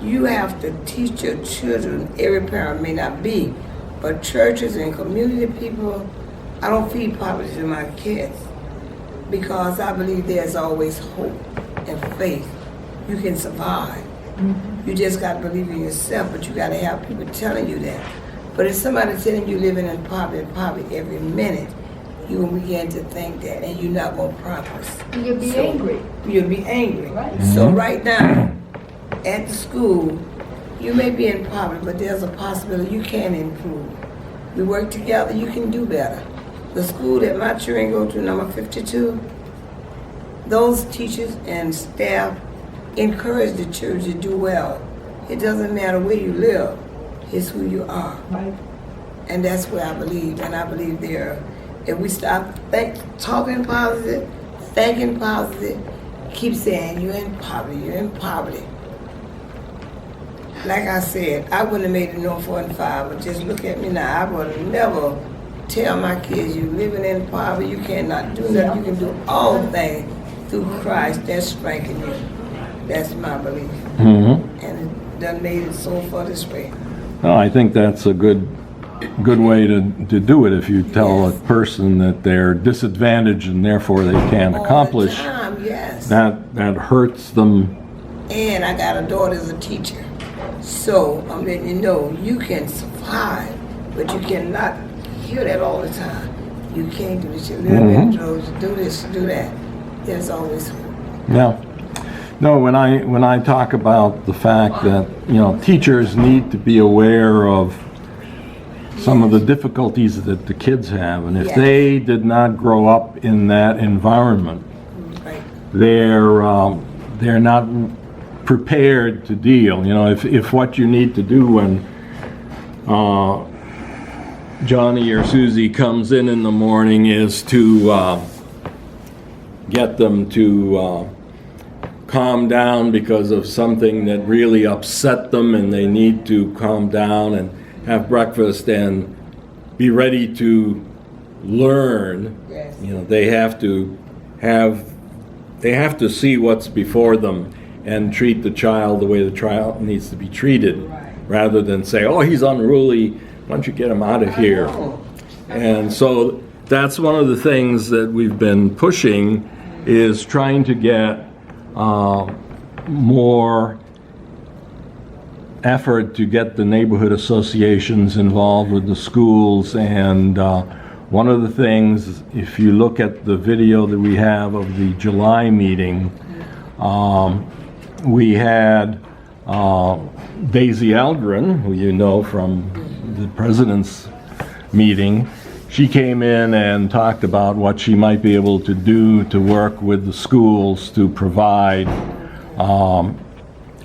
[SPEAKER 7] You have to teach your children, every parent may not be, but churches and community people, I don't feed poverty to my kids because I believe there's always hope and faith. You can survive. You just got to believe in yourself, but you got to have people telling you that. But if somebody's telling you living in poverty every minute, you will begin to think that, and you're not going to progress.
[SPEAKER 4] You'll be angry.
[SPEAKER 7] You'll be angry.
[SPEAKER 4] Right.
[SPEAKER 7] So right now, at the school, you may be in poverty, but there's a possibility you can improve. We work together, you can do better. The school that my children go to, number 52, those teachers and staff encourage the children to do well. It doesn't matter where you live, it's who you are.
[SPEAKER 2] Right.
[SPEAKER 7] And that's where I believe. And I believe there, if we stop talking positive, thinking positive, keep saying you're in poverty. Like I said, I wouldn't have made it no 4 and 5, but just look at me now. I would never tell my kids you living in poverty, you cannot do nothing, you can do all things through Christ that strengthens you. That's my belief.
[SPEAKER 1] Mm-hmm.
[SPEAKER 7] And it done made it so far this way.
[SPEAKER 1] Well, I think that's a good way to do it. If you tell a person that they're disadvantaged and therefore they can't accomplish,
[SPEAKER 7] All the time, yes.
[SPEAKER 1] that hurts them.
[SPEAKER 7] And I got a daughter as a teacher. So I'm letting you know you can survive, but you cannot hear that all the time. You can't do this, you live in drugs, do this, do that. There's always hope.
[SPEAKER 1] Yeah. No, when I talk about the fact that, teachers need to be aware of some of the difficulties that the kids have, and if
[SPEAKER 7] Yes.
[SPEAKER 1] they did not grow up in that environment,
[SPEAKER 7] Right.
[SPEAKER 1] they're not prepared to deal. If what you need to do when Johnny or Susie comes in the morning is to get them to calm down because of something that really upset them, and they need to calm down and have breakfast and be ready to learn.
[SPEAKER 7] Yes.
[SPEAKER 1] They have to see what's before them and treat the child the way the child needs to be treated, rather than say, oh, he's unruly, why don't you get him out of here? And so that's one of the things that we've been pushing, is trying to get more effort to get the neighborhood associations involved with the schools. And one of the things, if you look at the video that we have of the July meeting, we had Daisy Algren, who you know from the president's meeting. She came in and talked about what she might be able to do to work with the schools to provide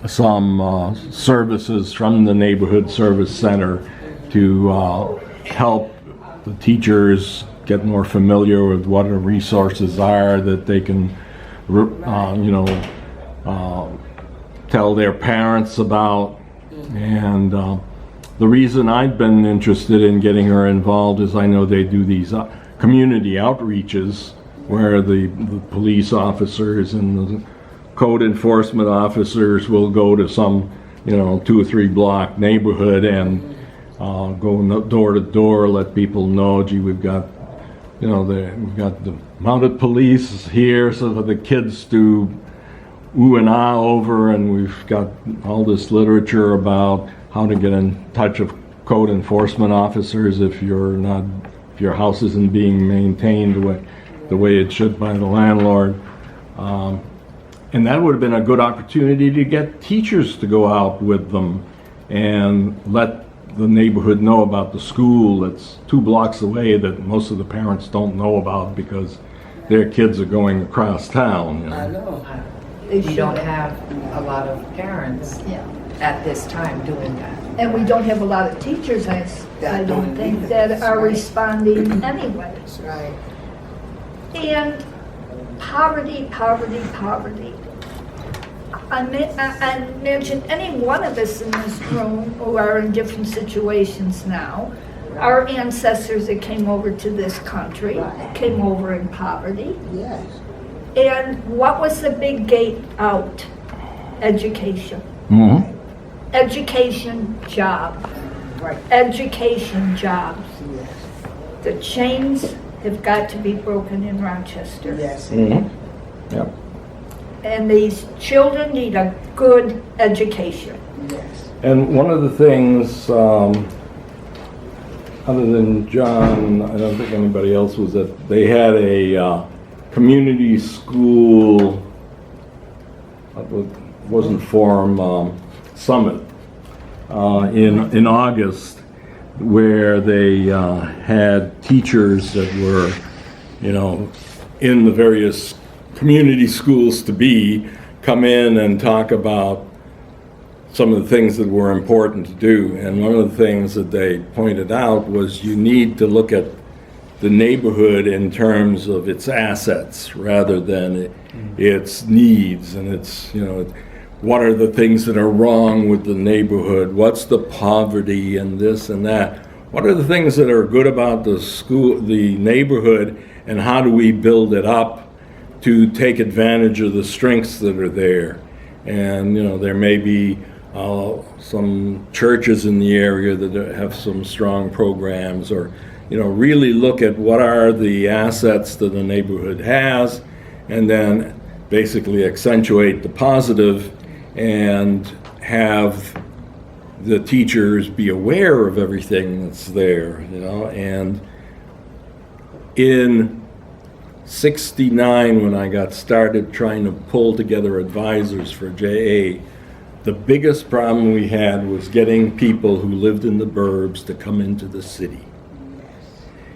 [SPEAKER 1] some services from the Neighborhood Service Center to help the teachers get more familiar with what the resources are that they can, tell their parents about. And the reason I've been interested in getting her involved is I know they do these community outreaches where the police officers and the code enforcement officers will go to some, 2 or 3 block neighborhood and go door to door, let people know, gee, we've got the mounted police here so that the kids do ooh and ah over, and we've got all this literature about how to get in touch with code enforcement officers if your house isn't being maintained the way it should by the landlord. And that would have been a good opportunity to get teachers to go out with them and let the neighborhood know about the school that's 2 blocks away that most of the parents don't know about because their kids are going across town.
[SPEAKER 7] I know.
[SPEAKER 5] We don't have a lot of parents at this time doing that.
[SPEAKER 4] And we don't have a lot of teachers, I don't think, that are responding anyway.
[SPEAKER 7] That's right.
[SPEAKER 4] And poverty. I imagine any one of us in this room who are in different situations now, our ancestors that came over to this country came over in poverty.
[SPEAKER 7] Yes.
[SPEAKER 4] And what was the big gate out? Education.
[SPEAKER 1] Mm-hmm.
[SPEAKER 4] Education, job.
[SPEAKER 7] Right.
[SPEAKER 4] Education, jobs.
[SPEAKER 7] Yes.
[SPEAKER 4] The chains have got to be broken in Rochester.
[SPEAKER 7] Yes.
[SPEAKER 1] Mm-hmm. Yep.
[SPEAKER 4] And these children need a good education.
[SPEAKER 7] Yes.
[SPEAKER 1] And one of the things, other than John, I don't think anybody else, was that they had a community school, wasn't forum, summit in August, where they had teachers that were, in the various community schools to be come in and talk about some of the things that were important to do. And one of the things that they pointed out was you need to look at the neighborhood in terms of its assets rather than its needs. And it's, you know, what are the things that are wrong with the neighborhood? What's the poverty and this and that? What are the things that are good about the school, the neighborhood, and how do we build it up to take advantage of the strengths that are there? And, you know, there may be some churches in the area that have some strong programs, or, you know, really look at what are the assets that a neighborhood has, and then basically accentuate the positive and have the teachers be aware of everything that's there, you know. And in '69, when I got started trying to pull together advisors for JA, the biggest problem we had was getting people who lived in the burbs to come into the city.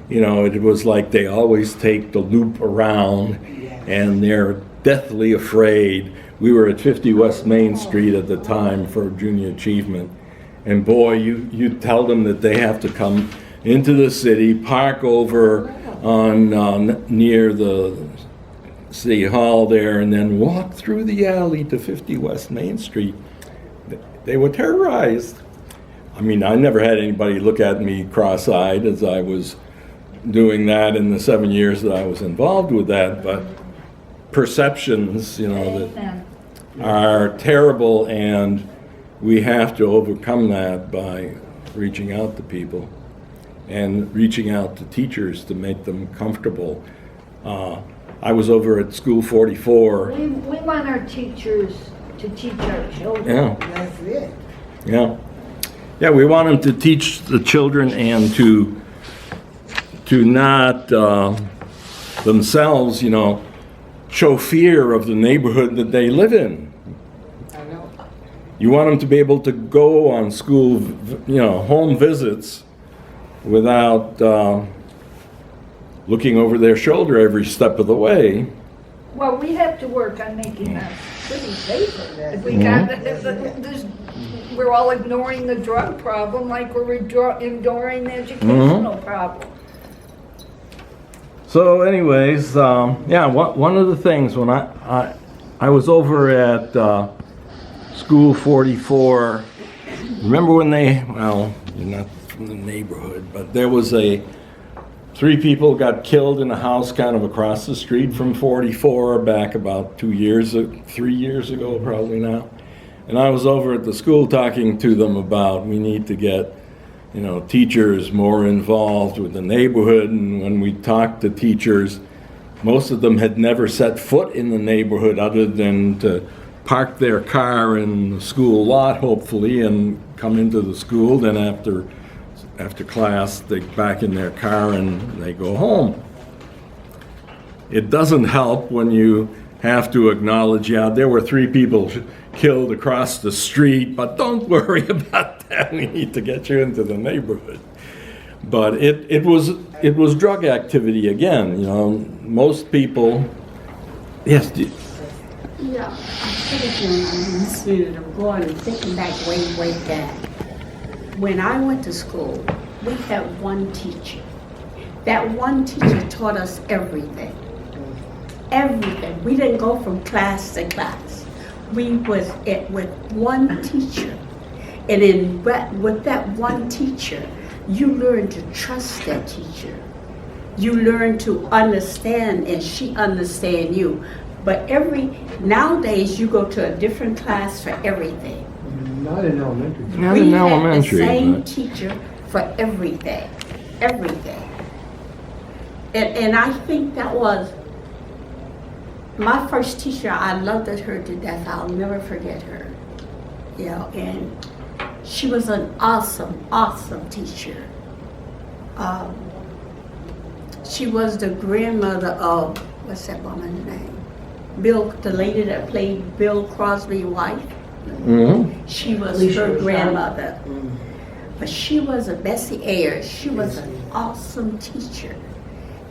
[SPEAKER 1] You know, it was like they always take the loop around, and they're deathly afraid. We were at 50 West Main Street at the time for junior achievement, and boy, you tell them that they have to come into the city, park over on near the City Hall there, and then walk through the alley to 50 West Main Street. They were terrorized. I mean, I never had anybody look at me cross-eyed as I was doing that in the 7 years that I was involved with that, but perceptions, you know, that are terrible, and we have to overcome that by reaching out to people and reaching out to teachers to make them comfortable. I was over at School 44.
[SPEAKER 4] We want our teachers to teach our children.
[SPEAKER 1] Yeah.
[SPEAKER 7] That's it.
[SPEAKER 1] Yeah. Yeah, we want them to teach the children and to not themselves, you know, show fear of the neighborhood that they live in.
[SPEAKER 7] I know.
[SPEAKER 1] You want them to be able to go on school, you know, home visits without looking over their shoulder every step of the way.
[SPEAKER 4] Well, we have to work on making our city safer. If we we're all ignoring the drug problem like we're ignoring the educational problem.
[SPEAKER 1] So anyways, yeah, one of the things when I was over at School 44, remember when well, you're not from the neighborhood, but there was 3 people got killed in a house kind of across the street from 44 back about 3 years ago probably now. And I was over at the school talking to them about we need to get, you know, teachers more involved with the neighborhood. And when we talked to teachers, most of them had never set foot in the neighborhood other than to park their car in the school lot, hopefully, and come into the school. Then after class, they back in their car and they go home. It doesn't help when you have to acknowledge, yeah, there were 3 people killed across the street, but don't worry about that. We need to get you into the neighborhood. But it was drug activity again. You know, most people. Yes.
[SPEAKER 6] Yeah, I think when I'm listening to going and thinking back way back. When I went to school, we had one teacher. That one teacher taught us everything. Everything. We didn't go from class to class. We was with one teacher. And with that one teacher, you learn to trust that teacher. You learn to understand, and she understand you. But nowadays you go to a different class for everything.
[SPEAKER 2] Not in elementary.
[SPEAKER 1] Not in elementary.
[SPEAKER 6] We had the same
[SPEAKER 1] but-
[SPEAKER 6] teacher for everything. And I think that was my first teacher. I loved her to death. I'll never forget her. You know, and she was an awesome teacher. She was the grandmother of, what's that woman's name? The lady that played Bill Crosby's wife.
[SPEAKER 1] Mhm.
[SPEAKER 6] She was her grandmother. But she was a Bessie Ayers. She was an awesome teacher.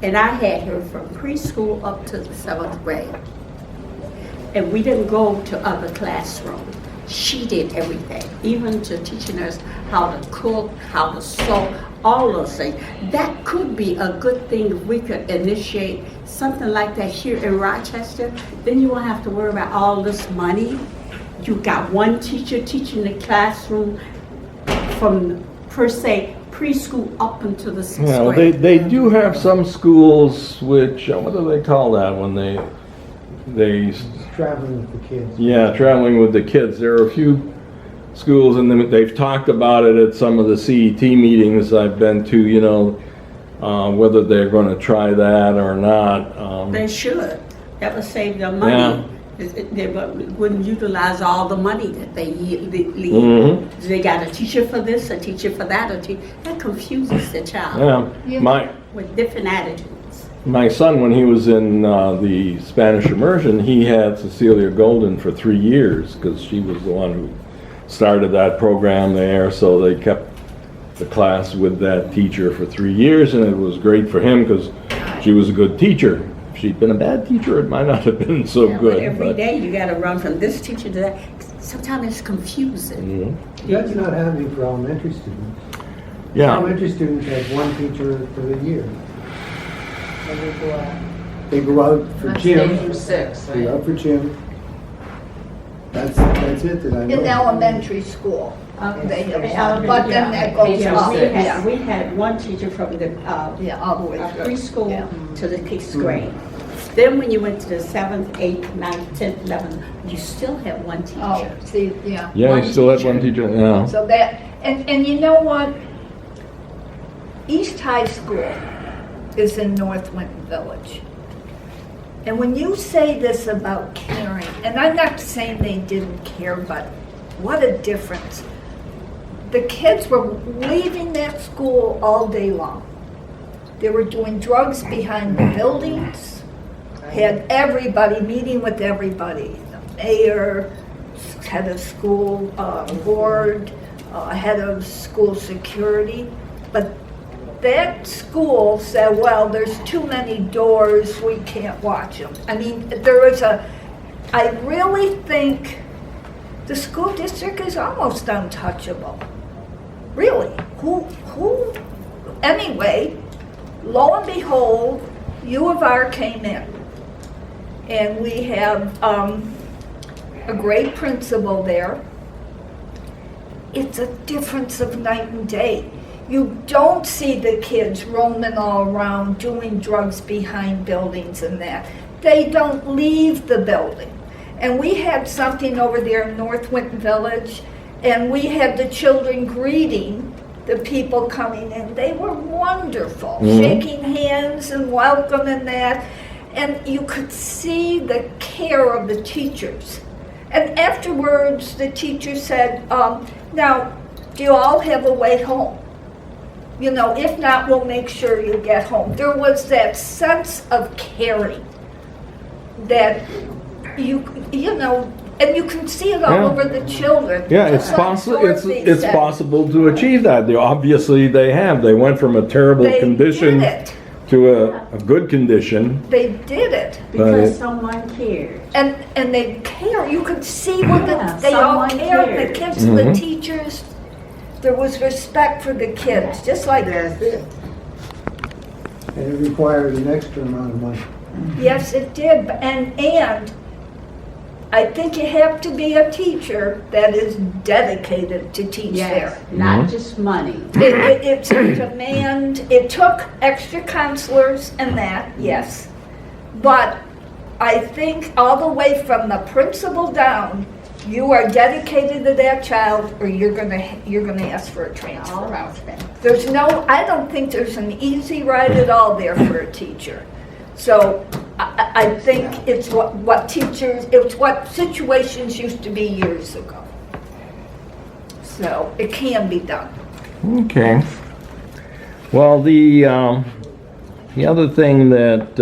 [SPEAKER 6] And I had her from preschool up to the 7th grade. And we didn't go to other classrooms. She did everything, even to teaching us how to cook, how to sew, all those things. That could be a good thing if we could initiate something like that here in Rochester. Then you won't have to worry about all this money. You got one teacher teaching the classroom from, per se, preschool up into the 6th
[SPEAKER 1] Well,
[SPEAKER 6] grade.
[SPEAKER 1] they do have some schools which, what do they call that when they
[SPEAKER 2] Traveling with the kids.
[SPEAKER 1] yeah, traveling with the kids. There are a few schools, and they've talked about it at some of the CET meetings I've been to, you know, whether they're going to try that or not.
[SPEAKER 6] They should. That would save them money. They wouldn't utilize all the money that they leave.
[SPEAKER 1] Mhm.
[SPEAKER 6] They got a teacher for this, a teacher for that, that confuses the child
[SPEAKER 1] Yeah,
[SPEAKER 6] with different attitudes.
[SPEAKER 1] my son, when he was in the Spanish immersion, he had Cecilia Golden for 3 years because she was the one who started that program there. So they kept the class with that teacher for 3 years, and it was great for him because she was a good teacher. If she'd been a bad teacher, it might not have been so
[SPEAKER 6] Yeah,
[SPEAKER 1] good.
[SPEAKER 6] but every day you got to run from this teacher to that. Sometimes it's confusing.
[SPEAKER 1] Mhm.
[SPEAKER 2] That's not happening for elementary students.
[SPEAKER 1] Yeah,
[SPEAKER 2] Elementary students have one teacher for the year. They go out for
[SPEAKER 5] That's
[SPEAKER 2] gym.
[SPEAKER 5] K through 6,
[SPEAKER 2] They go
[SPEAKER 5] right?
[SPEAKER 2] out for gym. That's it that I know.
[SPEAKER 4] In elementary school. They have one, but then that
[SPEAKER 5] Yeah.
[SPEAKER 4] goes
[SPEAKER 5] Yeah,
[SPEAKER 4] up.
[SPEAKER 5] we
[SPEAKER 6] We had one teacher from the
[SPEAKER 4] Yeah, all the way through.
[SPEAKER 6] preschool
[SPEAKER 4] Yeah.
[SPEAKER 6] to the 6th grade. Then when you went to the 7th, 8th, 9th, 10th, 11th, you still had one
[SPEAKER 4] Oh,
[SPEAKER 6] teacher.
[SPEAKER 4] see, yeah.
[SPEAKER 1] yeah,
[SPEAKER 6] one
[SPEAKER 1] he still had one
[SPEAKER 6] teacher.
[SPEAKER 1] teacher. Yeah.
[SPEAKER 4] So that, and you know what? East High School is in North Winton Village. And when you say this about caring, and I'm not saying they didn't care, but what a difference. The kids were leaving that school all day long. They were doing drugs behind the buildings, had everybody, meeting with everybody, the mayor, head of school board, head of school security. But that school said, well, there's too many doors, we can't watch them. I mean, I really think the school district is almost untouchable. Really, anyway, lo and behold, U of R came in. And we have a great principal there. It's a difference of night and day. You don't see the kids roaming all around doing drugs behind buildings and that. They don't leave the building. And we had something over there in North Winton Village, and we had the children greeting the people coming in. They were wonderful, shaking hands and welcoming that. And you could see the care of the teachers. And afterwards, the teacher said, now, do you all have a way home? You know, if not, we'll make sure you get home. There was that sense of caring that you know, and you can see it all
[SPEAKER 1] Yeah.
[SPEAKER 4] over the children.
[SPEAKER 1] Yeah, it's
[SPEAKER 4] Just like
[SPEAKER 1] possible.
[SPEAKER 4] Dorothy
[SPEAKER 1] It's
[SPEAKER 4] said.
[SPEAKER 1] possible to achieve that. Obviously, they have. They went from a terrible
[SPEAKER 4] They
[SPEAKER 1] condition
[SPEAKER 4] did it.
[SPEAKER 1] to a good condition.
[SPEAKER 4] They did it.
[SPEAKER 6] Because
[SPEAKER 1] Right.
[SPEAKER 6] someone cared.
[SPEAKER 4] And they care. You could see when
[SPEAKER 6] Yeah,
[SPEAKER 4] they all
[SPEAKER 6] someone
[SPEAKER 4] cared. The
[SPEAKER 6] cared.
[SPEAKER 4] kids, the teachers. There was respect for the kids, just like
[SPEAKER 6] That's it.
[SPEAKER 2] And it required an extra amount of money.
[SPEAKER 4] yes, it did. And I think you have to be a teacher that is dedicated to teach
[SPEAKER 6] Yes,
[SPEAKER 4] there.
[SPEAKER 6] not just money.
[SPEAKER 4] It's a demand. It took extra counselors and that, yes. But I think all the way from the principal down, you are dedicated to that child, or you're gonna ask for a transfer
[SPEAKER 6] All
[SPEAKER 4] out.
[SPEAKER 6] right.
[SPEAKER 4] I don't think there's an easy ride at all there for a teacher. So I think it's it's what situations used to be years ago. So it can be done.
[SPEAKER 1] Okay. Well, the other thing that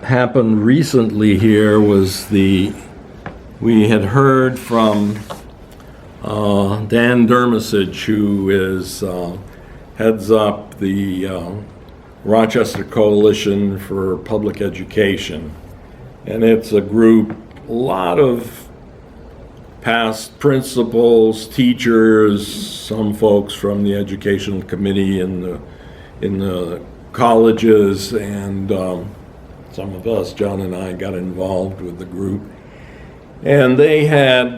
[SPEAKER 1] happened recently here was we had heard from Dan Dermisage, who is heads up the Rochester Coalition for Public Education. And it's a group, a lot of past principals, teachers, some folks from the educational committee in the colleges, and some of us, John and I, got involved with the group. And they had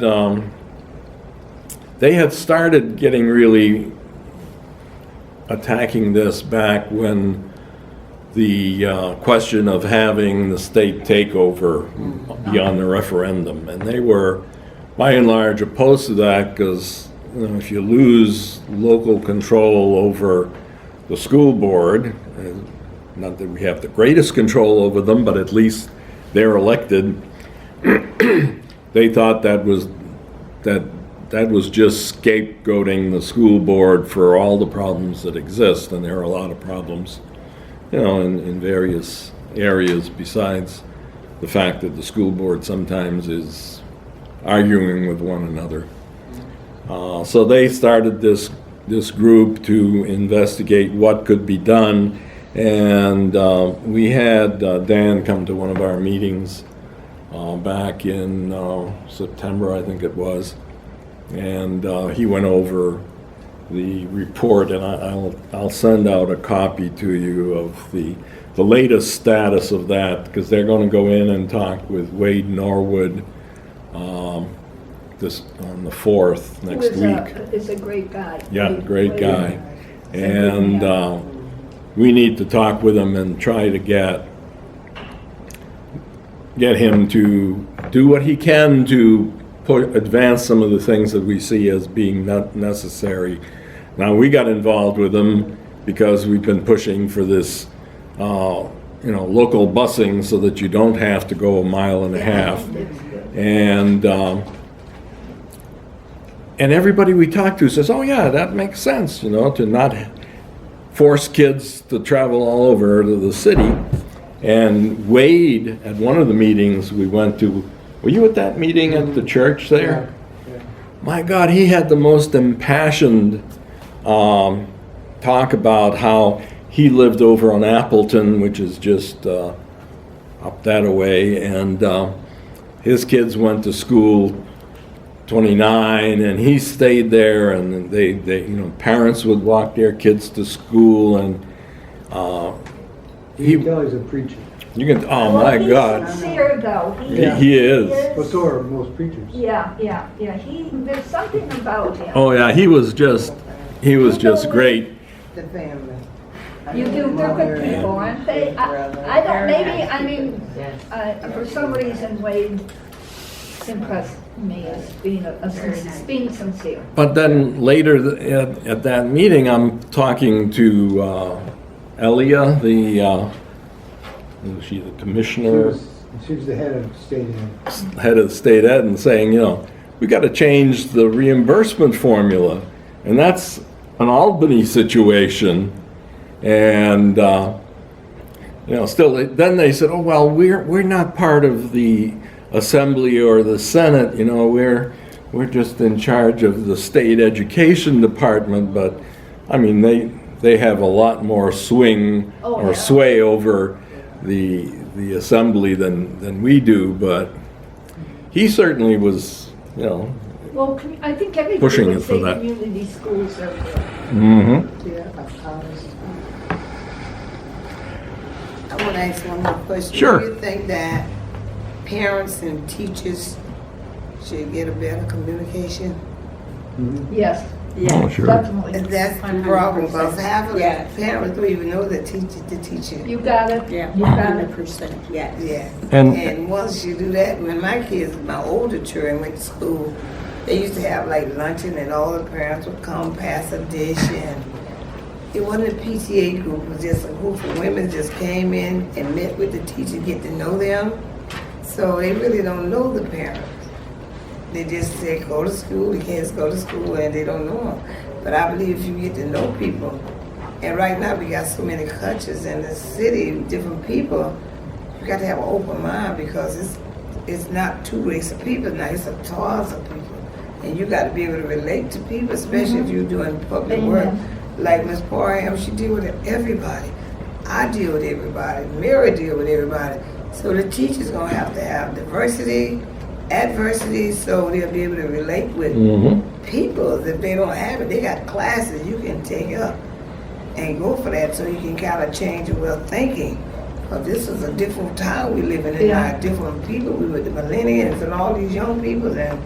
[SPEAKER 1] started getting really attacking this back when the question of having the state takeover beyond the referendum. And they were, by and large, opposed to that because, you know, if you lose local control over the school board, not that we have the greatest control over them, but at least they're elected, they thought that was just scapegoating the school board for all the problems that exist, and there are a lot of problems, you know, in various areas besides the fact that the school board sometimes is arguing with one another. So they started this group to investigate what could be done, and we had Dan come to one of our meetings back in September, I think it was, and he went over the report, and I'll send out a copy to you of the latest status of that, because they're going to go in and talk with Wade Norwood this on the 4th next week.
[SPEAKER 4] Is a great guy.
[SPEAKER 1] Yeah, great guy. And we need to talk with him and try to get him to do what he can to advance some of the things that we see as being not necessary. Now, we got involved with him because we've been pushing for this, local busing so that you don't have to go a mile and a half. And everybody we talk to says, oh yeah, that makes sense, to not force kids to travel all over to the city. And Wade, at one of the meetings we went to, were you at that meeting at the church there?
[SPEAKER 2] Yeah.
[SPEAKER 1] My God, he had the most impassioned talk about how he lived over on Appleton, which is just up that away, and his kids went to school 29, and he stayed there, and they parents would walk their kids to school, and
[SPEAKER 2] You can tell he's a preacher.
[SPEAKER 1] you can, oh my God,
[SPEAKER 4] He's sincere, though.
[SPEAKER 1] he is.
[SPEAKER 2] Well, so are most preachers.
[SPEAKER 4] Yeah. There's something about him.
[SPEAKER 1] Oh yeah, he was just great.
[SPEAKER 7] The family.
[SPEAKER 4] You do, they're good people, aren't they? I don't, for some reason, Wade impressed me as being being sincere.
[SPEAKER 1] But then later at that meeting, I'm talking to Elia, was she the commissioner?
[SPEAKER 2] She was the head of state ed.
[SPEAKER 1] Head of state ed, and saying, we got to change the reimbursement formula, and that's an Albany situation. And still, then they said, oh well, we're not part of the Assembly or the Senate, we're just in charge of the state education department. But I mean, they have a lot more swing or sway over the Assembly than we do. But he certainly was,
[SPEAKER 4] Well, I think everybody
[SPEAKER 1] pushing
[SPEAKER 4] would
[SPEAKER 1] it for
[SPEAKER 4] say
[SPEAKER 1] that.
[SPEAKER 4] community schools are good.
[SPEAKER 1] Mm-hmm.
[SPEAKER 7] I want to ask one more question.
[SPEAKER 1] Sure.
[SPEAKER 7] Do you think that parents and teachers should get a better communication?
[SPEAKER 4] Yes,
[SPEAKER 1] Oh, sure.
[SPEAKER 4] definitely.
[SPEAKER 7] And that's the problem, because half of the parents don't even know the teacher.
[SPEAKER 4] You got it.
[SPEAKER 6] Yeah,
[SPEAKER 4] You got it.
[SPEAKER 6] 100%, yes.
[SPEAKER 7] Yeah.
[SPEAKER 1] And-
[SPEAKER 7] And once you do that, when my older children went to school, they used to have like luncheon, and all the parents would come pass a dish, and it wasn't a PTA group, it was just a group of women just came in and met with the teacher, get to know them. So they really don't know the parents. They just say, go to school, the kids go to school, and they don't know them. But I believe if you get to know people, and right now we got so many cultures in the city, different people, you got to have an open mind, because it's not two races of people now, it's a toss of people. And you got to be able to relate to people, especially if you're doing public work. Like Ms. Parham, she deal with everybody. I deal with everybody, Mary deal with everybody. So the teacher's gonna have to have diversity, adversity, so they'll be able to relate with people. If they don't have it, they got classes you can take up and go for that, so you can kind of change your way of thinking. Because this is a different time we live in, and different people. We with the millennials and all these young people, and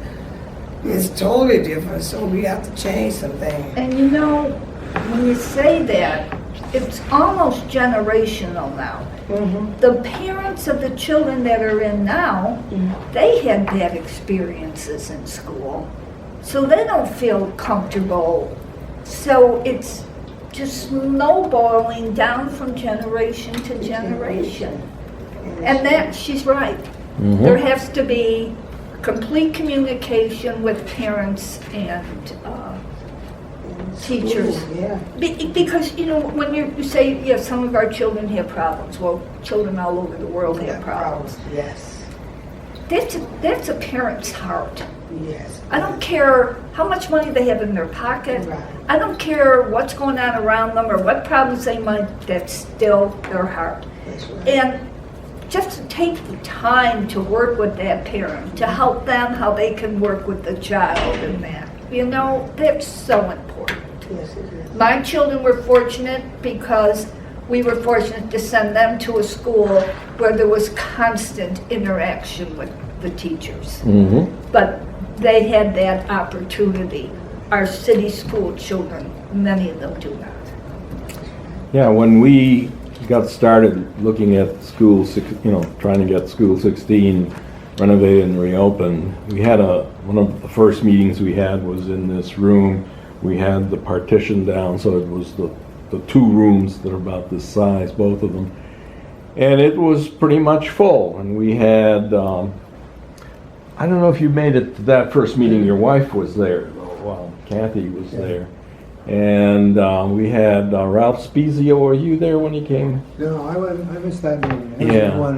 [SPEAKER 7] it's totally different. So we have to change some things.
[SPEAKER 4] And you know, when you say that, it's almost generational now. The parents of the children that are in now, they had bad experiences in school, so they don't feel comfortable. So it's just snowballing down from generation to generation. And that, she's right. There has to be complete communication with parents and teachers.
[SPEAKER 7] Yeah.
[SPEAKER 4] Because, you know, when you say, yeah, some of our children have problems. Well, children all over the world have problems.
[SPEAKER 7] Yes.
[SPEAKER 4] That's a parent's heart.
[SPEAKER 7] Yes.
[SPEAKER 4] I don't care how much money they have in their pocket.
[SPEAKER 7] Right.
[SPEAKER 4] I don't care what's going on around them or what problems they might, that's still their heart.
[SPEAKER 7] That's right.
[SPEAKER 4] And just to take the time to work with that parent, to help them how they can work with the child and that. You know, that's so important.
[SPEAKER 7] Yes, it is.
[SPEAKER 4] My children were fortunate because we were fortunate to send them to a school where there was constant interaction with the teachers. But they had that opportunity. Our city school children, many of them do not.
[SPEAKER 1] Yeah, when we got started looking at school, trying to get School 16 renovated and reopened, we had one of the first meetings we had was in this room. We had the partition down, so it was the two rooms that are about this size, both of them. And it was pretty much full. And we had, I don't know if you made it to that first meeting, your wife was there, well, Kathy was there. And we had Ralph Spezio, were you there when he came?
[SPEAKER 2] No, I missed that meeting. I was
[SPEAKER 1] Yeah.
[SPEAKER 2] the one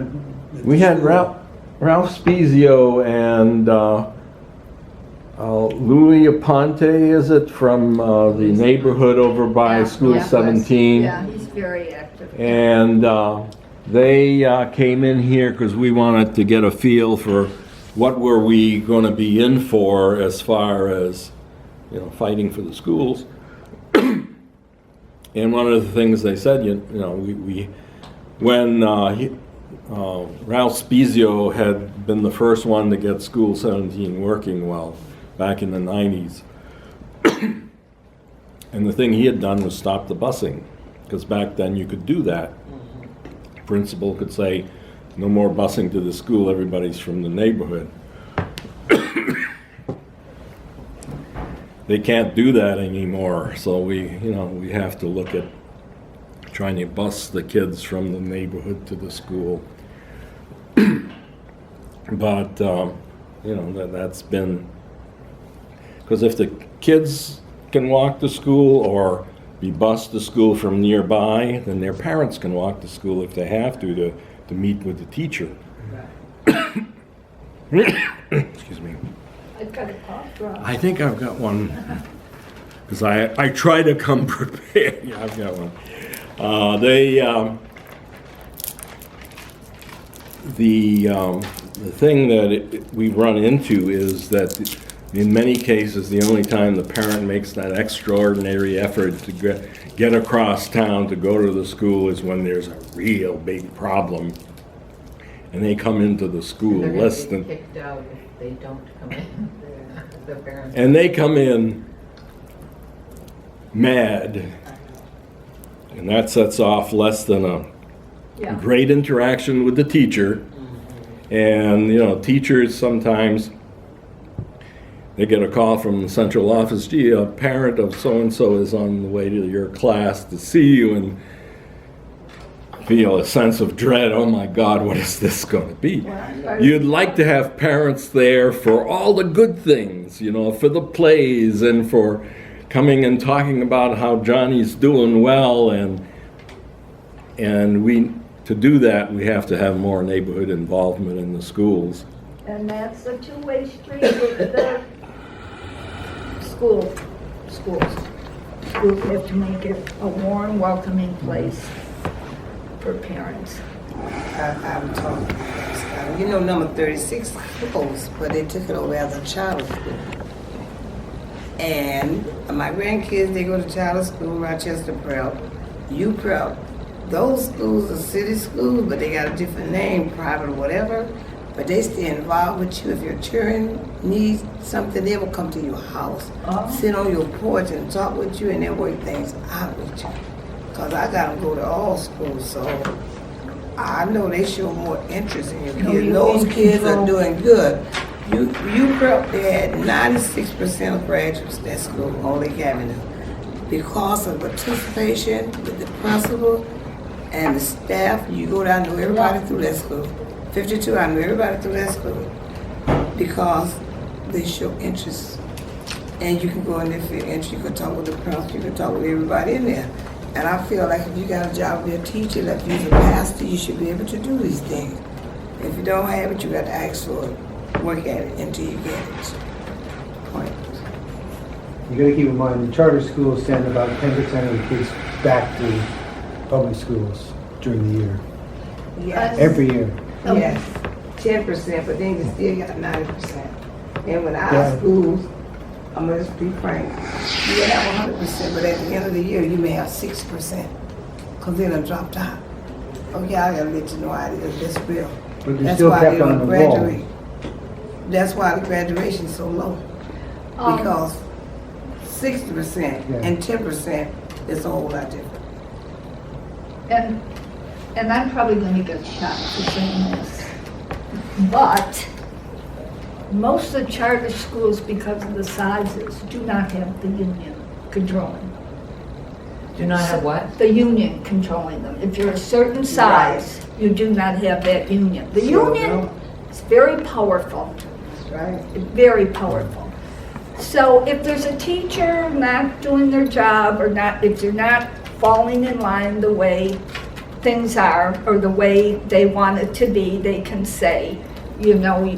[SPEAKER 2] at
[SPEAKER 1] We
[SPEAKER 2] the
[SPEAKER 1] had
[SPEAKER 2] school.
[SPEAKER 1] Ralph Spezio and Louis Aponte, is it, from the neighborhood over by
[SPEAKER 4] Yeah,
[SPEAKER 1] School
[SPEAKER 4] yeah.
[SPEAKER 1] 17?
[SPEAKER 4] Yeah, he's very active.
[SPEAKER 1] And they came in here because we wanted to get a feel for what were we going to be in for as far as, fighting for the schools. And one of the things they said, when Ralph Spezio had been the first one to get School 17 working well back in the 90s. And the thing he had done was stop the busing, because back then you could do that. Principal could say, no more busing to the school, everybody's from the neighborhood. They can't do that anymore, so we have to look at trying to bus the kids from the neighborhood to the school. But that's been, because if the kids can walk to school or be bused to school from nearby, then their parents can walk to school if they have to meet with the teacher. Excuse me.
[SPEAKER 4] I've got a cough drop.
[SPEAKER 1] I think I've got one, because I try to come prepared. Yeah, I've got one. The thing that we've run into is that in many cases, the only time the parent makes that extraordinary effort to get across town to go to the school is when there's a real big problem. And they come into the school
[SPEAKER 5] They're
[SPEAKER 1] less
[SPEAKER 5] gonna
[SPEAKER 1] than...
[SPEAKER 5] be kicked out if they don't come in. The parents.
[SPEAKER 1] And they come in mad, and that sets off less than a
[SPEAKER 4] Yeah.
[SPEAKER 1] great interaction with the teacher. And, teachers sometimes, they get a call from the central office, gee, a parent of so-and-so is on the way to your class to see you, and feel a sense of dread. Oh my God, what is this going to be? You'd like to have parents there for all the good things, for the plays and for coming and talking about how Johnny's doing well, and to do that, we have to have more neighborhood involvement in the schools.
[SPEAKER 4] And that's a two-way street with the schools. Schools have to make it a warm, welcoming place. for parents.
[SPEAKER 7] I'm talking about, you know, number 36 closed, but they took it over as a charter school. And my grandkids, they go to charter school, Rochester Prep, U Prep. Those schools are city schools, but they got a different name, private or whatever. But they stay involved with you. If your children need something, they will come to your house, sit on your porch and talk with you, and they'll work things out with you. Because I got to go to all schools, so I know they show more interest in your kids. Those kids are doing good. You Prep, they had 96% of graduates in that school on Lake Avenue because of participation with the principal and the staff. You go down and know everybody through that school. 52, I knew everybody through that school because they show interest. And you can go in there for your interest. You can talk with the principal. You can talk with everybody in there. And I feel like if you got a job to be a teacher, like if you're a pastor, you should be able to do these things. If you don't have it, you got to ask for it. Work at it until you get it. Point.
[SPEAKER 2] You gotta keep in mind, the charter schools send about 10% of the kids back to public schools during the year,
[SPEAKER 7] Yes.
[SPEAKER 2] every year.
[SPEAKER 7] Yes. 10%, but then you still got 90%. And with our
[SPEAKER 2] Yeah.
[SPEAKER 7] schools, I'm gonna just be frank, you will have 100%, but at the end of the year, you may have 6%, because they done dropped out. Okay, I gotta let you know how it is, that's real.
[SPEAKER 2] But they're
[SPEAKER 7] That's
[SPEAKER 2] still
[SPEAKER 7] why they
[SPEAKER 2] kept on
[SPEAKER 7] don't
[SPEAKER 2] the
[SPEAKER 7] graduate.
[SPEAKER 2] roll.
[SPEAKER 7] That's why the graduation's so low.
[SPEAKER 4] Um,
[SPEAKER 7] Because 60%
[SPEAKER 2] Yeah.
[SPEAKER 7] and 10% is a whole lot different.
[SPEAKER 4] And I'm probably going to get shot for saying this, but most of the charter schools, because of the sizes, do not have the union controlling.
[SPEAKER 5] Do not have what?
[SPEAKER 4] The union controlling them. If you're a certain size, you do not have that union. The
[SPEAKER 7] Sure
[SPEAKER 4] union
[SPEAKER 7] don't.
[SPEAKER 4] is very powerful.
[SPEAKER 7] That's right.
[SPEAKER 4] Very powerful. So if there's a teacher not doing their job or not, if they're not falling in line the way things are or the way they want it to be, they can say, you know,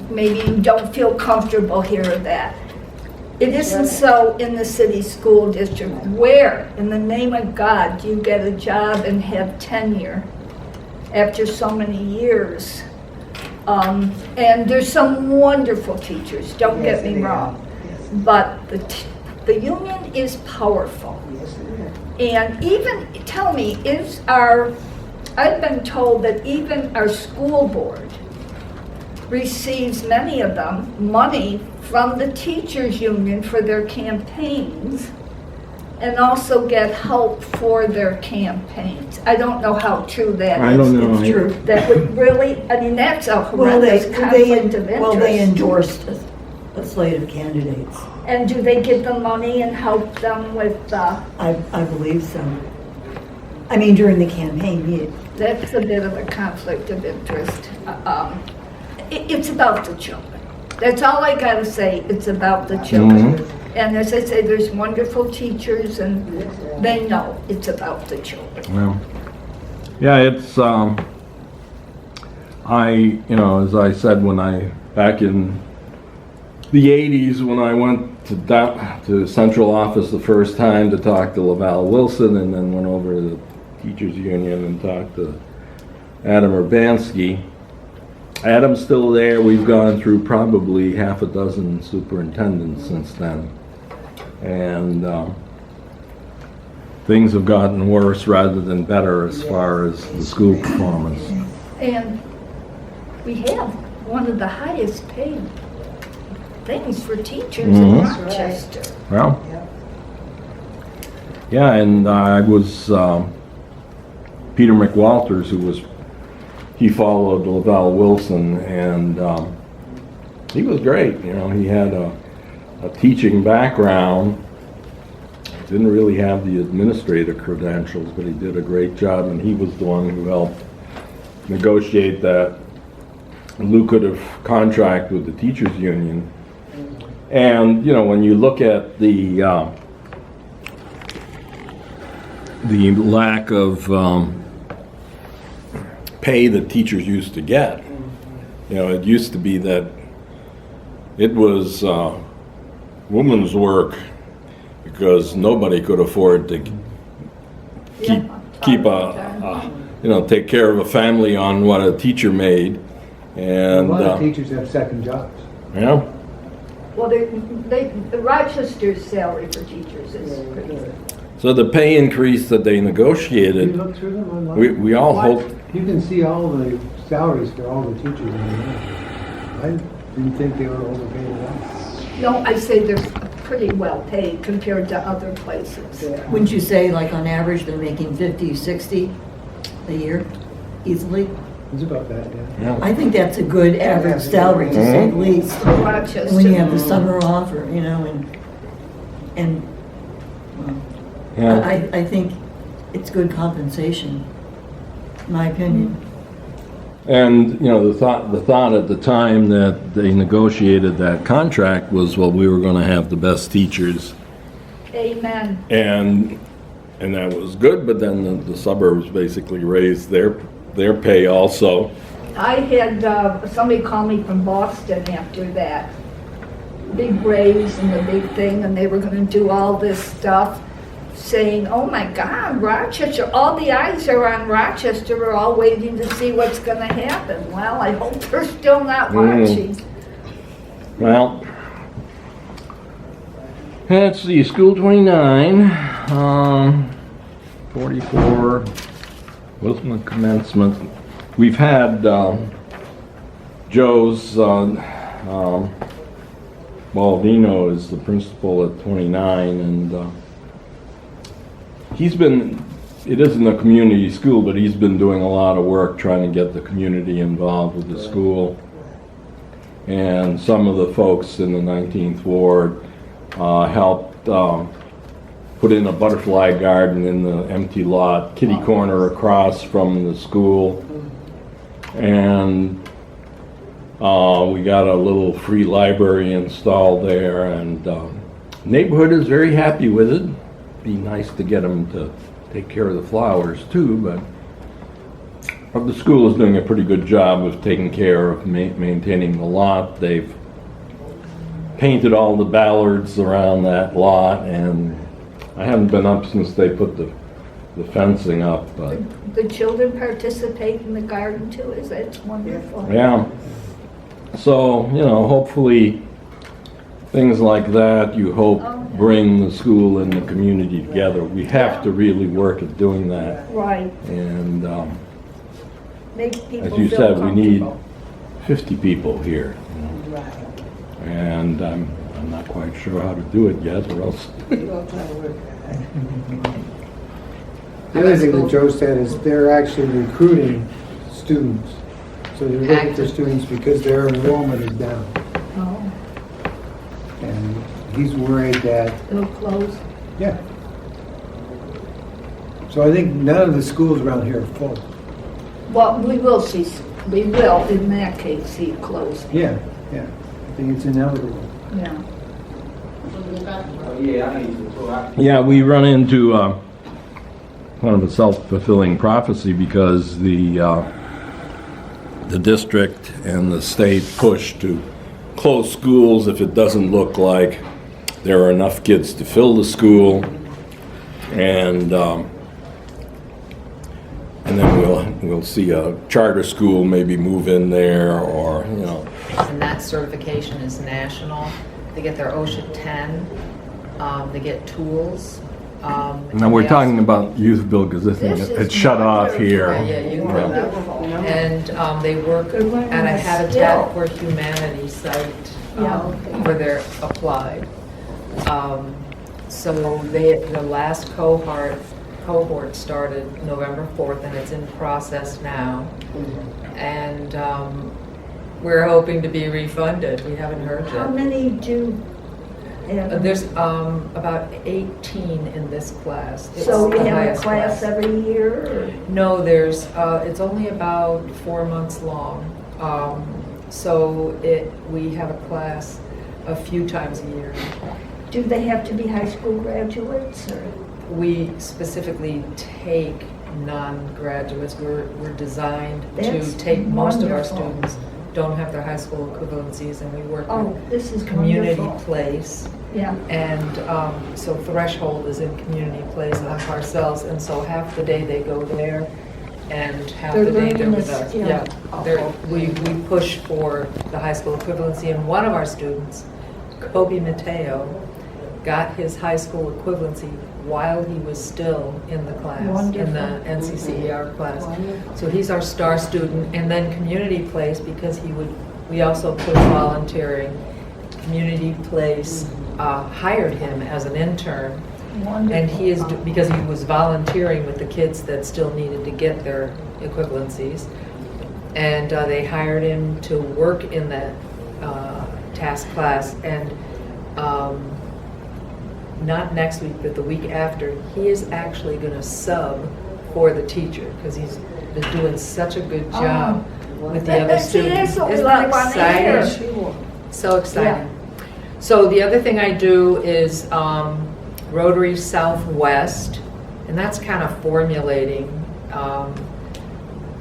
[SPEAKER 4] maybe you don't feel comfortable here or that. It isn't so in the city school district where, in the name of God, do you get a job and have tenure after so many years? And there's some wonderful teachers, don't
[SPEAKER 7] Yes,
[SPEAKER 4] get me
[SPEAKER 7] they are.
[SPEAKER 4] wrong.
[SPEAKER 7] Yes.
[SPEAKER 4] But the union is powerful.
[SPEAKER 7] Yes, it is.
[SPEAKER 4] And even, tell me, I've been told that even our school board receives, many of them, money from the teachers union for their campaigns and also get help for their campaigns. I don't know how true that is.
[SPEAKER 1] I don't know.
[SPEAKER 3] It's true.
[SPEAKER 4] That would really, I mean, that's a
[SPEAKER 3] Well,
[SPEAKER 4] horrendous conflict of interest.
[SPEAKER 3] they endorsed a slate of candidates.
[SPEAKER 4] And do they give them money and help them with,
[SPEAKER 3] I believe so. I mean, during the campaign,
[SPEAKER 4] that's a bit of a conflict of interest. It's about the children. That's all I gotta say, it's about the children. And as I say, there's wonderful teachers and they know it's about the children.
[SPEAKER 1] Well, yeah, it's, as I said, back in the 80s, when I went to central office the first time to talk to Laval Wilson, and then went over to the teachers union and talked to Adam Urbanski. Adam's still there. We've gone through probably half a dozen superintendents since then. And things have gotten worse rather than better as far as the school performance.
[SPEAKER 4] And we have one of the highest paid things for teachers in Rochester.
[SPEAKER 1] Well,
[SPEAKER 7] Yep.
[SPEAKER 1] yeah, and I was, Peter McWalters, he followed Laval Wilson, and he was great. He had a teaching background, didn't really have the administrative credentials, but he did a great job, and he was the one who helped negotiate that lucrative contract with the teachers union. And when you look at the lack of pay that teachers used to get, it used to be that it was woman's work because nobody could afford to keep a take care of a family on what a teacher made.
[SPEAKER 2] A
[SPEAKER 1] And,
[SPEAKER 2] lot of teachers have second jobs.
[SPEAKER 1] yeah,
[SPEAKER 4] Well, the Rochester's salary for teachers is pretty good.
[SPEAKER 1] so the pay increase that they
[SPEAKER 2] You
[SPEAKER 1] negotiated,
[SPEAKER 2] look through them online?
[SPEAKER 1] we all
[SPEAKER 4] What?
[SPEAKER 1] hope,
[SPEAKER 2] You can see all the salaries for all the teachers in there. I didn't think they were overpaid at all.
[SPEAKER 4] No, I say they're pretty well paid compared to other places.
[SPEAKER 3] Wouldn't you say, like, on average, they're making 50, 60 a year easily?
[SPEAKER 2] It's about that, yeah.
[SPEAKER 3] I think that's a good average salary, to say the least.
[SPEAKER 4] For Rochester.
[SPEAKER 3] When you have the summer off, or, and well,
[SPEAKER 1] yeah.
[SPEAKER 3] I think it's good compensation, in my opinion.
[SPEAKER 1] And, the thought at the time that they negotiated that contract was, well, we were gonna have the best teachers.
[SPEAKER 4] Amen.
[SPEAKER 1] And that was good, but then the suburbs basically raised their pay also.
[SPEAKER 4] I had somebody call me from Boston after that big raise and the big thing, and they were going to do all this stuff, saying, "Oh my God, Rochester! All the eyes are on Rochester. We're all waiting to see what's going to happen." Well, I hope they're still not watching.
[SPEAKER 1] Well, let's see, School 29, 44, Wilson commencement. We've had Joe's, Baldino is the principal at 29, and it isn't a community school, but he's been doing a lot of work trying to get the community involved with the school. And some of the folks in the 19th Ward helped put in a butterfly garden in the empty lot, kitty corner across from the school. And we got a little free library installed there, and neighborhood is very happy with it. Be nice to get them to take care of the flowers too, but the school is doing a pretty good job of taking care of maintaining the lot. They've painted all the ballards around that lot, and I haven't been up since they put the fencing up, but
[SPEAKER 4] The children participate in the garden too. Is that wonderful?
[SPEAKER 1] yeah. So, hopefully things like that, you hope, bring the school and the community together. We have to really work at doing that.
[SPEAKER 4] Right.
[SPEAKER 1] And
[SPEAKER 4] Make people
[SPEAKER 1] as you
[SPEAKER 4] feel
[SPEAKER 1] said, we need
[SPEAKER 4] comfortable.
[SPEAKER 1] 50 people here. And I'm not quite sure how to do it yet, or else.
[SPEAKER 2] The other thing that Joe said is they're actually recruiting students. So they're looking for
[SPEAKER 5] Active.
[SPEAKER 2] students because their enrollment is down.
[SPEAKER 4] Oh,
[SPEAKER 2] And he's worried that,
[SPEAKER 4] it'll close.
[SPEAKER 2] yeah. So I think none of the schools around here are full.
[SPEAKER 4] Well, we will in that case see it closing.
[SPEAKER 2] Yeah, yeah. I think it's inevitable.
[SPEAKER 4] Yeah.
[SPEAKER 1] Yeah, we run into kind of a self-fulfilling prophecy because the district and the state push to close schools if it doesn't look like there are enough kids to fill the school, and then we'll see a charter school maybe move in there, or
[SPEAKER 5] And that certification is national. They get their OSHA 10, they get tools.
[SPEAKER 1] Now we're talking about youth bill because this thing
[SPEAKER 4] This is
[SPEAKER 1] it's shut off here.
[SPEAKER 5] Yeah, you can.
[SPEAKER 4] Wonderful.
[SPEAKER 5] And they work
[SPEAKER 4] Good learning
[SPEAKER 5] at a
[SPEAKER 4] a
[SPEAKER 5] Habitat
[SPEAKER 4] skill.
[SPEAKER 5] for Humanity site
[SPEAKER 4] Yeah, okay.
[SPEAKER 5] where they're applied. So the last cohort started November 4th, and it's in process now. And we're hoping to be refunded. We haven't heard
[SPEAKER 4] How
[SPEAKER 5] yet.
[SPEAKER 4] many do have?
[SPEAKER 5] There's about 18 in this class. It's
[SPEAKER 4] So you
[SPEAKER 5] the
[SPEAKER 4] have a
[SPEAKER 5] highest
[SPEAKER 4] class every year?
[SPEAKER 5] No, there's, it's only about 4 months long. So we have a class a few times a year.
[SPEAKER 4] Do they have to be high school graduates or?
[SPEAKER 5] We specifically take non-graduates. We're designed
[SPEAKER 4] That's
[SPEAKER 5] to take most of our
[SPEAKER 4] wonderful.
[SPEAKER 5] students don't have their high school equivalencies, and we work
[SPEAKER 4] Oh,
[SPEAKER 5] with
[SPEAKER 4] this is
[SPEAKER 5] community
[SPEAKER 4] wonderful.
[SPEAKER 5] place.
[SPEAKER 4] Yeah.
[SPEAKER 5] And so Threshold is in community place on Parcells, and so half the day they go there, and half
[SPEAKER 4] They're
[SPEAKER 5] the day they're
[SPEAKER 4] learning
[SPEAKER 5] with
[SPEAKER 4] this,
[SPEAKER 5] us.
[SPEAKER 4] yeah.
[SPEAKER 5] We push for the high school equivalency, and one of our students, Kobe Mateo, got his high school equivalency while he was still in the class, in the NCCER class. So he's our star student, and then Community Place, because we also push volunteering. Community Place hired him as an intern, and he is, because he was volunteering with the kids that still needed to get their equivalencies, and they hired him to work in that task class, and not next week, but the week after, he is actually going to sub for the teacher, because he's been doing such a good job with the other students. Isn't that exciting? So exciting. So the other thing I do is Rotary Southwest, and that's kind of formulating.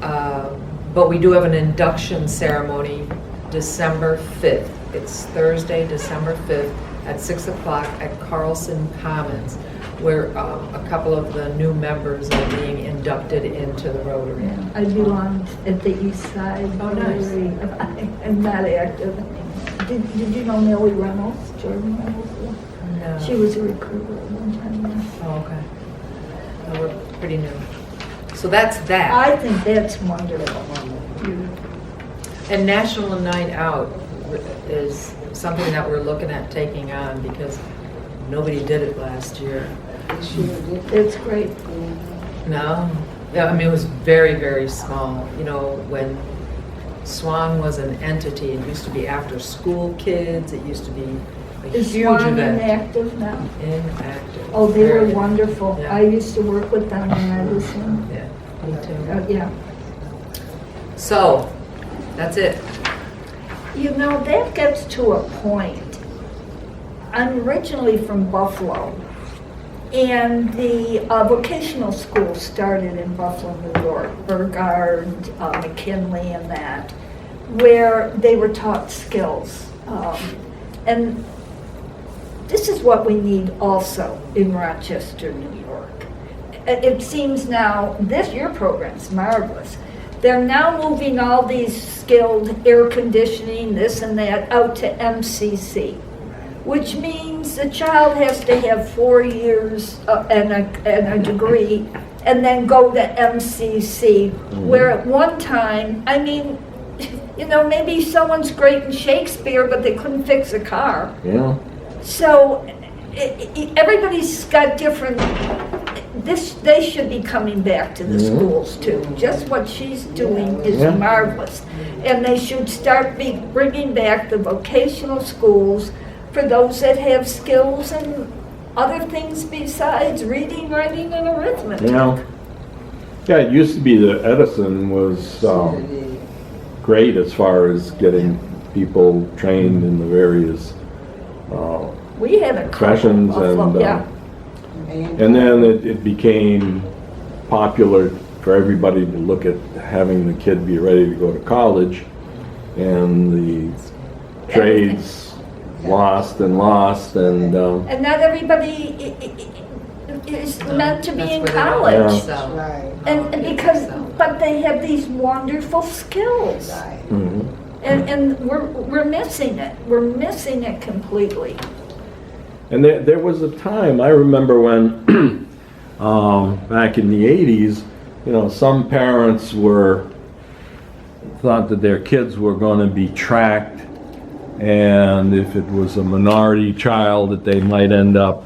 [SPEAKER 5] But we do have an induction ceremony December 5th. It's Thursday, December 5th at 6 o'clock at Carlson Commons, where a couple of the new members are being inducted into the Rotary.
[SPEAKER 4] Yeah, I belonged at the East Side.
[SPEAKER 5] Oh, nice.
[SPEAKER 4] I'm not active. Did you know Millie Reynolds, Jordan Reynolds?
[SPEAKER 5] No.
[SPEAKER 4] She was a recruiter at one time. Yeah.
[SPEAKER 5] Oh, okay. No, we're pretty new. So that's that.
[SPEAKER 4] I think that's wonderful.
[SPEAKER 5] And National Night Out is something that we're looking at taking on, because nobody did it last year.
[SPEAKER 4] It's great.
[SPEAKER 5] No? Yeah, I mean, it was very, very small. You know, when Swan was an entity, it used to be after school kids, it used to be a
[SPEAKER 4] Is
[SPEAKER 5] huge
[SPEAKER 4] Swan
[SPEAKER 5] event.
[SPEAKER 4] inactive now?
[SPEAKER 5] Inactive.
[SPEAKER 4] Oh, they were
[SPEAKER 5] Very.
[SPEAKER 4] wonderful.
[SPEAKER 5] Yeah.
[SPEAKER 4] I used to work with them when I was in.
[SPEAKER 5] Yeah, me too.
[SPEAKER 4] Yeah.
[SPEAKER 5] So, that's it.
[SPEAKER 4] You know, that gets to a point. I'm originally from Buffalo, and the vocational school started in Buffalo, New York, Burgard, McKinley, and that, where they were taught skills. And this is what we need also in Rochester, New York. It seems now, your program's marvelous. They're now moving all these skilled air conditioning, this and that, out to MCC, which means the child has to have 4 years and a degree, and then go to MCC, where at one time, I mean, you know, maybe someone's great in Shakespeare, but they couldn't fix a car.
[SPEAKER 1] Yeah.
[SPEAKER 4] So everybody's got different. They should be coming back to the schools too. Just what she's doing is marvelous, and they should start bringing back the vocational schools for those that have skills and other things besides reading, writing, and arithmetic.
[SPEAKER 1] Yeah. Yeah, it used to be that Edison was great as far as getting people trained in the various
[SPEAKER 4] We had a couple
[SPEAKER 1] professions,
[SPEAKER 4] of,
[SPEAKER 1] and then it became popular for everybody to look at having the kid be ready to go to college, and the trades lost, and
[SPEAKER 4] and not everybody is meant to be in college.
[SPEAKER 7] Right.
[SPEAKER 4] And because, but they have these wonderful skills,
[SPEAKER 1] Mhm.
[SPEAKER 4] and we're missing it. We're missing it completely.
[SPEAKER 1] And there was a time, I remember when, back in the 80s, you know, some parents thought that their kids were going to be tracked, and if it was a minority child, that they might end up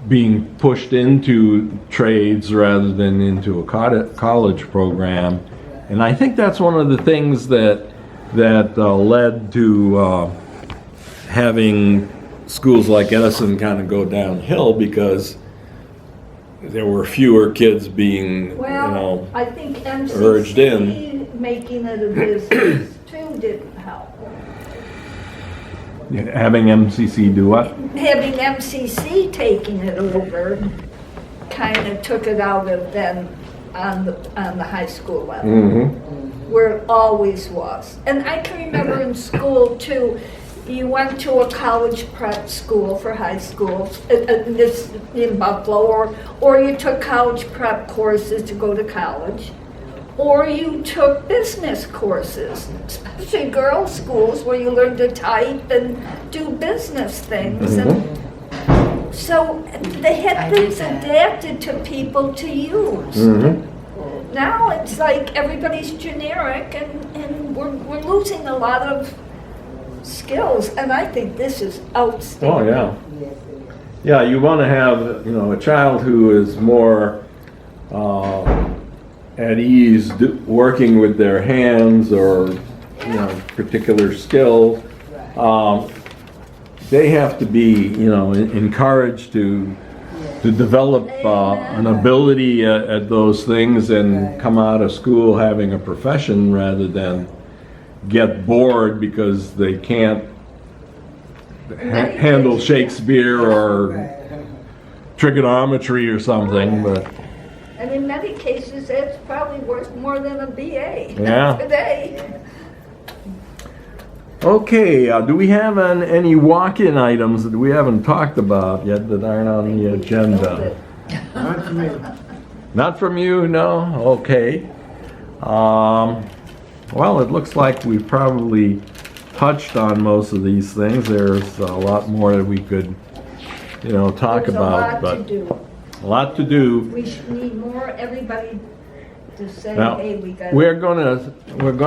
[SPEAKER 1] being pushed into trades rather than into a college program. And I think that's one of the things that led to having schools like Edison kind of go downhill, because there were fewer kids being,
[SPEAKER 4] Well, I think
[SPEAKER 1] urged in.
[SPEAKER 4] MCC making it a business too didn't help.
[SPEAKER 1] Having MCC do what?
[SPEAKER 4] Having MCC taking it over kind of took it out of them on the high school level.
[SPEAKER 1] Mm-hmm.
[SPEAKER 4] Where it always was. And I can remember in school too, you went to a college prep school for high school, this in Buffalo, or you took college prep courses to go to college, or you took business courses, especially girls' schools where you learn to type and do business things. And so they had
[SPEAKER 5] I did
[SPEAKER 4] things
[SPEAKER 5] that.
[SPEAKER 4] adapted to people to use. Now it's like everybody's generic and we're losing a lot of skills, and I think this is outstanding.
[SPEAKER 1] Oh, yeah. Yeah, you want to have, you know, a child who is more at ease working with their hands or, you know, particular skill. They have to be, you know, encouraged to develop an ability at those things and come out of school having a profession rather than get bored because they can't handle Shakespeare or trigonometry or something. But
[SPEAKER 4] And in many cases, it's probably worth more than a BA
[SPEAKER 1] Yeah.
[SPEAKER 4] today.
[SPEAKER 1] okay, do we have any walk-in items that we haven't talked about yet that aren't on the agenda?
[SPEAKER 2] Not for me.
[SPEAKER 1] Not from you, no? Okay. Well, it looks like we've probably touched on most of these things. There's a lot more that we could, you know, talk
[SPEAKER 4] There's
[SPEAKER 1] about,
[SPEAKER 4] a lot
[SPEAKER 1] but
[SPEAKER 4] to do.
[SPEAKER 1] a lot to do.
[SPEAKER 4] We should need more, everybody to say,
[SPEAKER 1] Now,
[SPEAKER 4] hey, we got.
[SPEAKER 1] we're gonna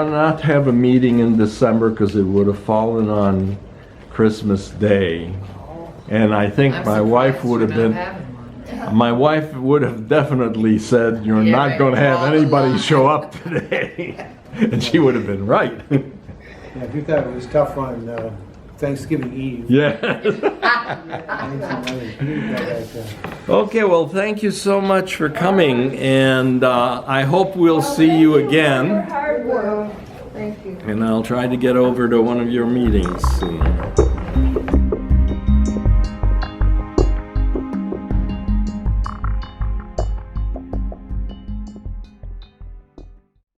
[SPEAKER 1] not have a meeting in December because it would have fallen on Christmas Day. And I think
[SPEAKER 5] I'm
[SPEAKER 1] my wife
[SPEAKER 5] surprised
[SPEAKER 1] would have
[SPEAKER 5] you're not
[SPEAKER 1] been,
[SPEAKER 5] having one.
[SPEAKER 1] my wife would have definitely said, you're
[SPEAKER 5] Yeah,
[SPEAKER 1] not
[SPEAKER 5] right.
[SPEAKER 1] gonna have
[SPEAKER 5] All
[SPEAKER 1] anybody
[SPEAKER 5] along.
[SPEAKER 1] show up today. And she would have been right.
[SPEAKER 2] Yeah, if you thought it was tough on Thanksgiving Eve.
[SPEAKER 1] Yeah.
[SPEAKER 2] Yeah.
[SPEAKER 1] Okay, well, thank you so much for coming, and I hope we'll see you
[SPEAKER 4] For your
[SPEAKER 1] again.
[SPEAKER 4] hard work.
[SPEAKER 7] Thank you.
[SPEAKER 1] And I'll try to get over to one of your meetings soon.